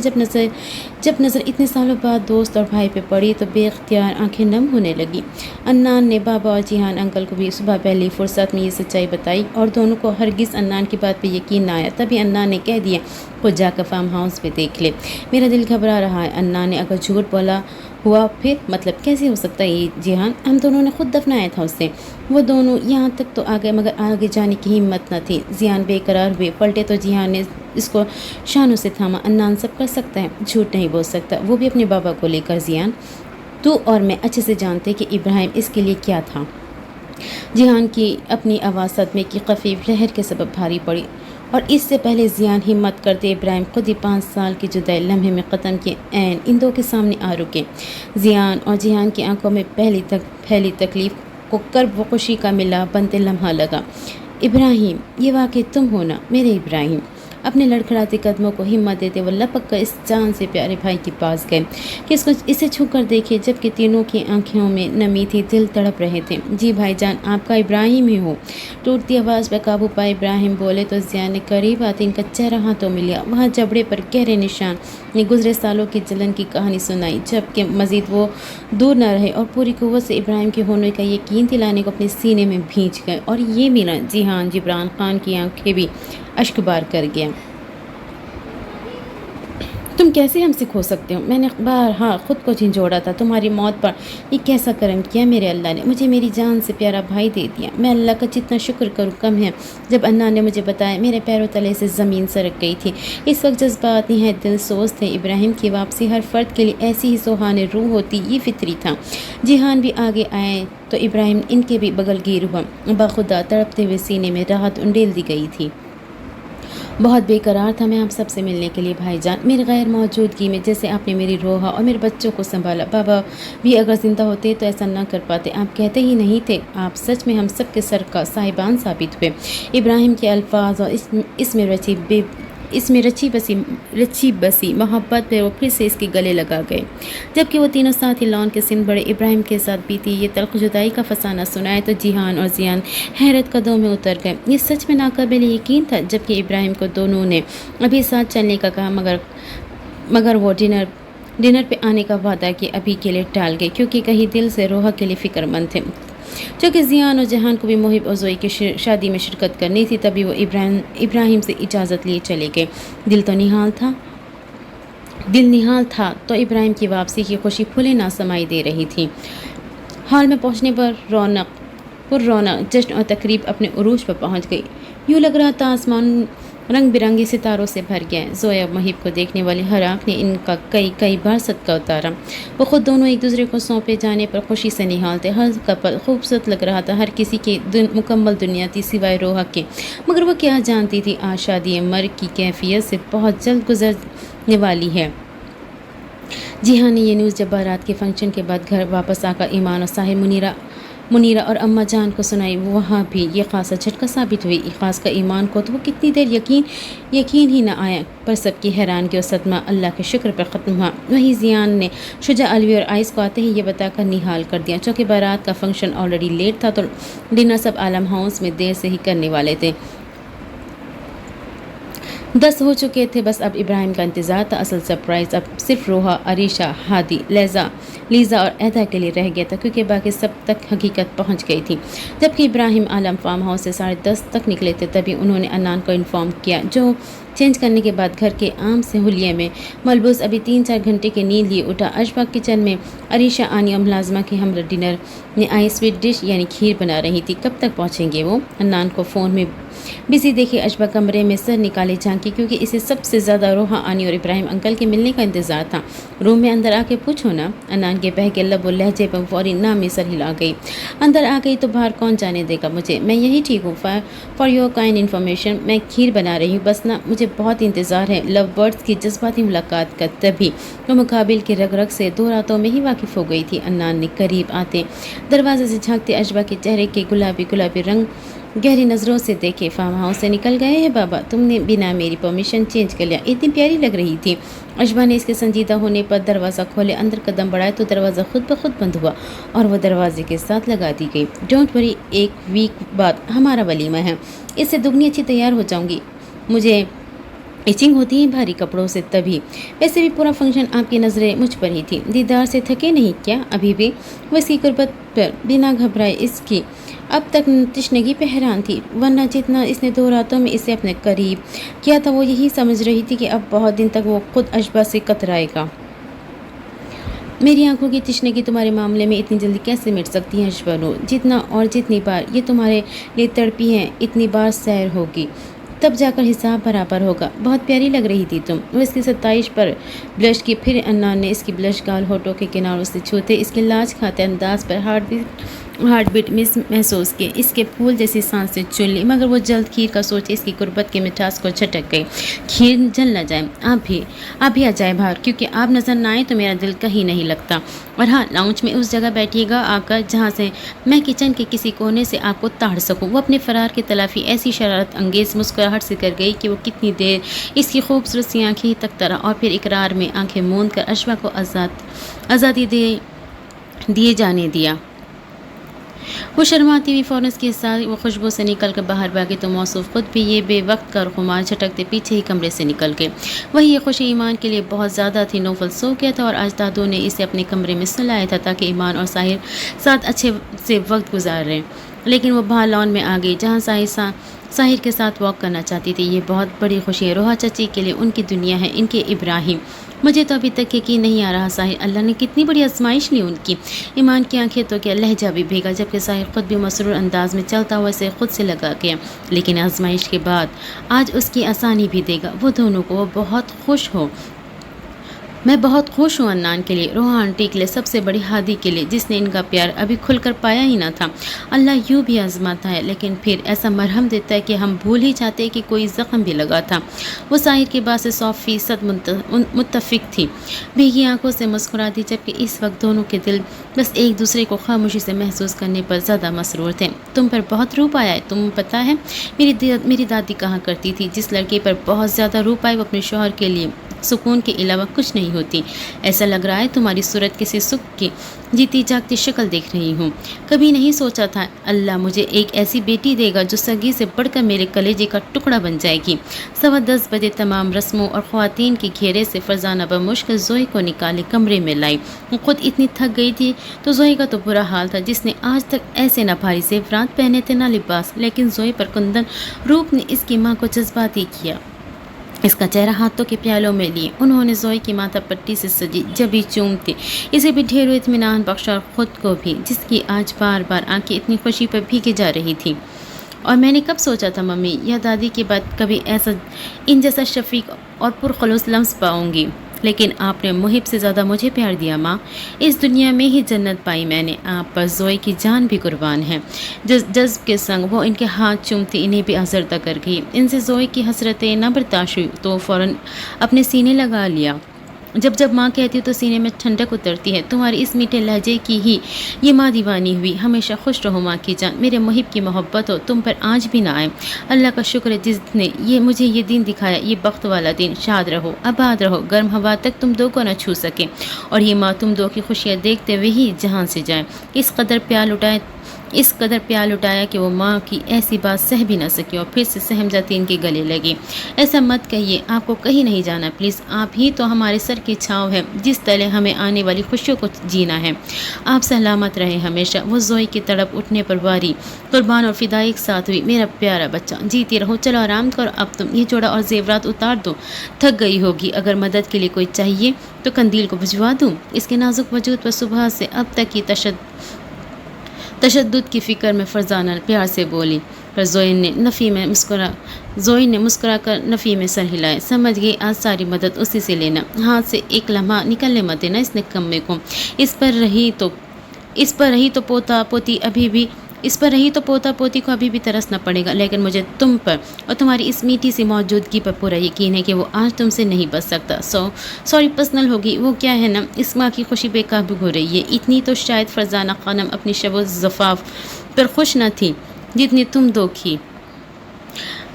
جب نظر اتنے سالوں بعد دوست اور بھائی پہ پڑی تو بے اختیار آنکھیں نم ہونے لگی۔ انان نے بابا اور جیحان انکل کو بھی صبح پہلی فرصت میں یہ سچائی بتائی بتائی اور دونوں کو ہرگز انان کی بات پہ یقین نہ آیا۔ تبھی انان نے کہہ دیا خود جا کر فارم ہاؤس پہ دیکھ لے، میرا دل گھبرا رہا ہے۔ انان نے اگر جھوٹ بولا ہوا پھر مطلب کیسے ہو سکتا ہے یہ جیہان؟ ہم دونوں نے خود دفنایا تھا اسے۔ وہ دونوں یہاں تک تو آ گئے مگر آگے جانے کی ہمت نہ تھی۔ جیہان بے قرار ہوئے، پلٹے تو جیہان نے اس کو شانوں سے تھاما۔ انان سب کر سکتا ہے، جھوٹ نہیں بول سکتا، وہ بھی اپنے بابا کو لے کر۔ جیہان تو اور میں اچھے سے جانتے کہ ابراہیم اس کے لیے کیا تھا۔ جیہان کی اپنی آواز صدمے کی خفیف لہر کے سبب بھاری پڑی اور اس سے پہلے جیہان ہمت کرتے ابراہیم خود ہی 5 سال کی جدائی لمحے میں ختم کیے عین ان دو کے سامنے آ رکے۔ جیہان اور جیہان کی آنکھوں میں پھیلی تکلیف کو کرب و خوشی کا ملا بنتے لمحہ لگا۔ ابراہیم، یہ واقعی تم ہو نا میرے ابراہیم؟ اپنے لڑکھڑاتے قدموں کو ہمت دیتے وہ لپک کر اس جان سے پیارے بھائی کے پاس گئے کہ اسے چھو کر دیکھے، جبکہ تینوں کی آنکھوں میں نمی تھی، دل تڑپ رہے تھے۔ جی بھائی جان، آپ کا ابراہیم ہی ہو؟ ٹوٹتی آواز پر قابو پائے ابراہیم بولے تو جیہان نے قریب آتے ان کا چہرہ ہاتھوں میں لیا، وہاں جبڑے پر گہرے نشان نے گزرے سالوں کی جلن کی کہانی سنائی، جبکہ مزید وہ دور نہ رہے اور پوری قوت سے ابراہیم کے ہونے کا یقین دلانے کو اپنے سینے میں بھینچ گئے۔ اور یہ میرا جیہان جبران خان کی آنکھیں بھی اشک بار کر گیا۔ تم کیسے ہم سے کھو سکتے ہو؟ میں نے بارہا خود کو جھنجھوڑا تھا، تمہاری موت پر یہ کیسا کرم کیا میرے اللہ نے، مجھے میری جان سے پیارا بھائی دے دیا۔ میں اللہ کا جتنا شکر کروں کم ہے۔ جب انان نے مجھے بتایا میرے پیروں تلے سے زمین سرک گئی تھی۔ اس وقت جذبات نہایت دل سوز تھے۔ ابراہیم کی واپسی ہر فرد کے لیے ایسی ہی سوہانے روح ہوتی، یہ فطری تھا۔ جیہان بھی آگے آئے تو ابراہیم ان کے بھی بغل گیر ہوا۔ بخدا تڑپتے ہوئے سینے میں راحت انڈیل دی گئی تھی۔ بہت بے قرار تھا میں آپ سب سے ملنے کے لیے بھائی جان، میری غیر موجودگی میں جیسے آپ نے میری روحا اور میرے بچوں کو سنبھالا۔ بابا بھی اگر زندہ ہوتے تو ایسا نہ کر پاتے، آپ کہتے ہی نہیں تھے۔ آپ سچ میں ہم سب کے سر کا صاحبان ثابت ہوئے۔ ابراہیم کے الفاظ اور اس میں رچی بسی محبت پہ وہ پھر سے اس کے گلے لگا گئے، جبکہ وہ تینوں ساتھی لان کے سن بڑے ابراہیم کے ساتھ بیتی یہ تلخ جدائی کا فسانہ سنائے تو جیہان اور جیہان حیرت قدوں میں اتر گئے۔ یہ سچ میں ناقابل یقین تھا، جبکہ ابراہیم کو دونوں نے ابھی ساتھ چلنے کا کہا مگر وہ ڈنر پہ آنے کا وعدہ کہ ابھی کے لیے ٹال گئے، کیونکہ کہیں دل سے روحا کے لیے فکر مند تھے۔ چونکہ جیہان اور جہان کو بھی محب اور زوئی کی شادی میں شرکت کرنی تھی، تبھی وہ ابراہیم سے اجازت لیے چلے گئے۔ دل نہال تھا تو ابراہیم کی واپسی کی خوشی پھولے نہ سمائی دے رہی تھی۔ ہال میں پہنچنے پر رونق جشن اور تقریب اپنے عروج پر پہنچ گئی۔ یوں لگ رہا تھا آسمان رنگ برنگی ستاروں سے بھر گیا ہے۔ زویا اور محب کو دیکھنے والے ہر آنکھ نے ان کا کئی بار صدقہ اتارا۔ وہ خود دونوں ایک دوسرے کو سونپے جانے پر خوشی سے نہال تھے۔ ہر کپل خوبصورت لگ رہا تھا، ہر کسی کی مکمل دنیا تھی سوائے روحا کے، مگر وہ کیا جانتی تھی آج شادی مرگ کی کیفیت سے بہت جلد گزرنے والی ہے۔ جیہان نے یہ نیوز جب بارات کے فنکشن کے بعد گھر واپس آ کر ایمان اور صاحب منیرہ اور اماں جان کو سنائی، وہاں بھی یہ خاصا جھٹکا ثابت ہوئی، خاص کر ایمان کو تو وہ کتنی دیر یقین ہی نہ آیا، پر سب کی حیرانگی اور صدمہ اللہ کے شکر پر ختم ہوا۔ وہیں جیہان نے شجاع الوی اور آئس کو آتے ہی یہ بتا کر نہال کر دیا، چونکہ بارات کا فنکشن آلریڈی لیٹ تھا تو ڈنر سب عالم ہاؤس میں دیر سے ہی کرنے والے تھے۔ 10 ہو چکے تھے، بس اب ابراہیم کا انتظار تھا۔ اصل سرپرائز اب صرف روحا، عریشہ، ہادی، لیزا اور ایدا کے لیے رہ گیا تھا، کیونکہ باقی سب تک حقیقت پہنچ گئی تھی۔ جبکہ ابراہیم عالم فارم ہاؤس سے 10:30 تک نکلے تھے، تبھی انہوں نے انان کو انفارم کیا، جو چینج کرنے کے بعد گھر کے عام سے حلیے میں ملبوس ابھی 3-4 گھنٹے کی نیند لیے اٹھا۔ اشبا کچن میں عریشہ، آنی اور ملازمہ کے ہمراہ ڈنر میں آئی سویٹ ڈش یعنی کھیر بنا رہی تھی۔ کب تک پہنچیں گے وہ؟ انان کو فون میں بزی دیکھے اشبا کمرے میں سر نکالے جھانکی، کیونکہ اسے سب سے زیادہ روحا، آنی اور ابراہیم انکل کے ملنے کا انتظار تھا۔ روم میں اندر آ کے پوچھو نا، انان کے بہکے لب و لہجے پر فوری نامی سر ہلا گئی۔ اندر آ گئی تو باہر کون جانے دے گا مجھے، میں یہی ٹھیک ہوں۔ فار یور کائنڈ انفارمیشن، میں کھیر بنا رہی ہوں، بس نا مجھے بہت انتظار ہے لو برڈز کی جذباتی ملاقات کا۔ تبھی وہ مقابل کے رگ سے 2 راتوں میں ہی واقف ہو گئی تھی۔ انان نے قریب آتے دروازے سے جھانکتے اشبا کے چہرے کے گلابی رنگ گہری نظروں سے دیکھے۔ فارم ہاؤس سے نکل گئے ہیں بابا، تم نے بنا میری پرمیشن چینج کر لیا، اتنی پیاری لگ رہی تھی۔ اشبا نے اس کے سنجیدہ ہونے پر دروازہ کھولے اندر قدم بڑھائے تو دروازہ خود بخود بند ہوا اور وہ دروازے کے ساتھ لگا دی گئی۔ ڈونٹ وری، 1 ویک بعد ہمارا ولیمہ ہے، اس سے دگنی اچھی تیار ہو جاؤں گی، مجھے ایچنگ ہوتی ہے بھاری کپڑوں سے تبھی۔ ویسے بھی پورا فنکشن آپ کی نظریں مجھ پر ہی تھی، دیدار سے تھکے نہیں کیا ابھی بھی؟ وہ اس کی قربت پر بنا گھبرائے اس کی اب تک تشنگی پہ حیران تھی، ورنہ جتنا اس نے 2 راتوں میں اسے اپنے قریب کیا تھا وہ یہی سمجھ رہی تھی کہ اب بہت دن تک وہ خود اشباح سے کترائے گا۔ میری آنکھوں کی تشنگی تمہارے معاملے میں اتنی جلدی کیسے مٹ سکتی ہے اشبنو؟ جتنا اور جتنی بار یہ تمہارے لیے تڑپی ہیں اتنی بار سیر ہوگی، تب جا کر حساب برابر ہوگا۔ بہت پیاری لگ رہی تھی تم۔ وہ اس کی ستائش پر بلش کی، پھر انان نے اس کی بلش گال ہونٹوں کے کناروں سے چھوتے اس کے لاج کھاتے انداز پر ہارٹ بیٹ محسوس کی، اس کے پھول جیسی سانسیں چن لی، مگر وہ جلد کھیر کا سوچے اس کی قربت کے مٹھاس کو چھٹک گئی۔ کھیر جل نہ جائے، آپ بھی آ جائے باہر، کیونکہ آپ نظر نہ آئے تو میرا دل کہیں نہیں لگتا۔ اور ہاں، لاؤنج میں اس جگہ بیٹھیے گا آ کر جہاں سے میں کچن کے کسی کونے سے آپ کو تاڑ سکوں۔ وہ اپنے فرار کی تلافی ایسی شرارت انگیز مسکراہٹ سے کر گئی کہ وہ کتنی دیر اس کی خوبصورت سی آنکھیں ہی تکتا رہا، اور پھر اقرار میں آنکھیں موند کر اشباح کو آزادی دیے جانے دیا۔ وہ شرماتی ہوئی فوراً اس کے ساتھ وہ خوشبو سے نکل کر باہر بھاگی تو موصوف خود بھی یہ بے وقت کا خمار جھٹکتے پیچھے ہی کمرے سے نکل گئے۔ وہی یہ خوشی ایمان کے لیے بہت زیادہ تھی۔ نوفل سو گیا تھا اور آج دادو نے اسے اپنے کمرے میں سلایا تھا تاکہ ایمان اور ساحر ساتھ اچھے سے وقت گزار رہے، لیکن وہ باہر لان میں آ گئی جہاں ساحر کے ساتھ واک کرنا چاہتی تھی۔ یہ بہت بڑی خوشی ہے روحا چچی کے لیے، ان کی دنیا ہے، ان کے ابراہیم۔ مجھے تو ابھی تک یقین نہیں آ رہا ساحر، اللہ نے کتنی بڑی آزمائش لی ان کی۔ ایمان کی آنکھیں تو کیا لہجہ بھی بھیگا، جبکہ ساحر خود بھی مسرور انداز میں چلتا ہوا اسے خود سے لگا گیا۔ لیکن آزمائش کے بعد آج اس کی آسانی بھی دے گا وہ دونوں کو۔ وہ بہت خوش ہو، میں بہت خوش ہوں انان کے لیے، روحا آنٹی کے لیے، سب سے بڑی ہادی کے لیے جس نے ان کا پیار ابھی کھل کر پایا ہی نہ تھا۔ اللہ یوں بھی آزماتا ہے، لیکن پھر ایسا مرہم دیتا ہے کہ ہم بھول ہی جاتے کہ کوئی زخم بھی لگا تھا۔ وہ ساحر کی بات سے 100% متفق تھی، بھیگی آنکھوں سے مسکرا دی، جبکہ اس وقت دونوں کے دل بس ایک دوسرے کو خاموشی سے محسوس کرنے پر زیادہ مسرور تھے۔ تم پر بہت روپ آیا ہے، تم پتہ ہے میری دادی کہا کرتی تھی جس لڑکی پر بہت زیادہ روپ آئے وہ اپنے شوہر کے لیے سکون کے علاوہ کچھ نہیں ہوتی۔ ایسا لگ رہا ہے تمہاری صورت کسی سکھ کی جیتی جاگتی شکل دیکھ رہی ہوں۔ کبھی نہیں سوچا تھا اللہ مجھے ایک ایسی بیٹی دے گا جو سگی سے بڑھ کر میرے کلیجے کا ٹکڑا بن جائے گی۔ 10:15 بجے تمام رسموں اور خواتین کے گھیرے سے فرزانہ بمشکل زوئی کو نکالے کمرے میں لائی۔ وہ خود اتنی تھک گئی تھی تو زوئی کا تو برا حال تھا جس نے آج تک ایسے نہ بھاری زیورات پہنے تھے نہ لباس، لیکن زوئی پر کندن روپ نے اس کی ماں کو جذباتی کیا۔ اس کا چہرہ ہاتھوں کے پیالوں میں لیے انہوں نے زوئی کی ماتھا پٹی سے سجی جبھی چومتے اسے بھی ڈھیروں اطمینان بخشا اور خود کو بھی، جس کی آج بار بار آنکھیں اتنی خوشی پر بھیگے جا رہی تھی۔ اور میں نے کب سوچا تھا ممی یا دادی کے بعد کبھی ان جیسا شفیق اور پرخلوص لمس پاؤں گی، لیکن آپ نے محب سے زیادہ مجھے پیار دیا ماں۔ اس دنیا میں ہی جنت پائی میں نے آپ پر، زوئی کی جان بھی قربان ہے۔ جذب کے سنگ وہ ان کے ہاتھ چومتی انہیں بھی آزردہ کر گئی۔ ان سے زوئی کی حسرتیں نہ برداشت ہوئی تو فوراً اپنے سینے لگا لیا۔ جب ماں کہتی تو سینے میں ٹھنڈک اترتی ہے۔ تمہاری اس میٹھے لہجے کی ہی یہ ماں دیوانی ہوئی۔ ہمیشہ خوش رہو ماں کی جان، میرے محب کی محبت ہو تم پر آج بھی نہ آئے۔ اللہ کا شکر ہے جس نے مجھے یہ دن دکھایا، یہ بخت والا دن۔ شاد رہو، آباد رہو، گرم ہوا تک تم دو کو نہ چھو سکے، اور یہ ماں تم دو کی خوشیاں دیکھتے ہوئے ہی جہاں سے جائے۔ اس قدر پیار لٹایا کہ وہ ماں کی ایسی بات سہ بھی نہ سکی اور پھر سے سہم جاتی ان کے گلے لگی۔ ایسا مت کہیے، آپ کو کہیں نہیں جانا پلیز، آپ ہی تو ہمارے سر کی چھاؤں ہے جس تلے ہمیں آنے والی خوشیوں کو جینا ہے۔ آپ سلامت رہے ہمیشہ۔ وہ زوئی کی تڑپ اٹھنے پر واری قربان اور فدا ایک ساتھ ہوئی۔ میرا پیارا بچہ جیتی رہو، چلو آرام کرو، اب تم یہ جوڑا اور زیورات اتار دو، تھک گئی ہوگی، اگر مدد کے لیے کوئی چاہیے تو قندیل کو بھجوا دوں۔ اس کے نازک وجود پر صبح سے اب تک کی تشدد کی فکر میں فرزانہ پیار سے بولی، پر زوئی نے مسکرا کر نفی میں سر ہلائے۔ سمجھ گئی آج ساری مدد اسی سے لینا، ہاتھ سے ایک لمحہ نکلنے مت دینا اس نکمے کو۔ اس پر رہی تو پوتا پوتی کو ابھی بھی ترسنا پڑے گا، لیکن مجھے تم پر اور تمہاری اس میٹھی سی موجودگی پر پورا یقین ہے کہ وہ آج تم سے نہیں بچ سکتا۔ سوری پرسنل ہوگی، وہ کیا ہے نا، اس ماں کی خوشی بے قابو ہو رہی ہے۔ اتنی تو شاید فرزانہ خانم اپنی شب و زفاف پر خوش نہ تھی جتنی تم دو کی۔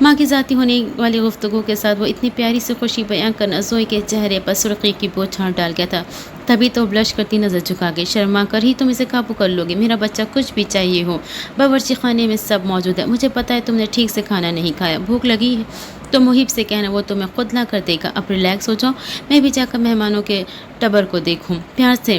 ماں کی ذاتی ہونے والی گفتگو کے ساتھ وہ اتنی پیاری سی خوشی بیان کرنا زوئی کے چہرے پر سرخی کی بوچھار ڈال گیا تھا۔ تبھی تو بلش کرتی نظر جھکا گئی۔ شرما کر ہی تم اسے قابو کر لوگے میرا بچہ، کچھ بھی چاہیے ہو باورچی خانے میں سب موجود ہے۔ مجھے پتا ہے تم نے ٹھیک سے کھانا نہیں کھایا، بھوک لگی ہے تو محب سے کہنا، وہ تمہیں خود لا کر دے گا۔ اب ریلیکس ہو جاؤ، میں بھی جا کر مہمانوں کے ٹبر کو دیکھوں۔ پیار سے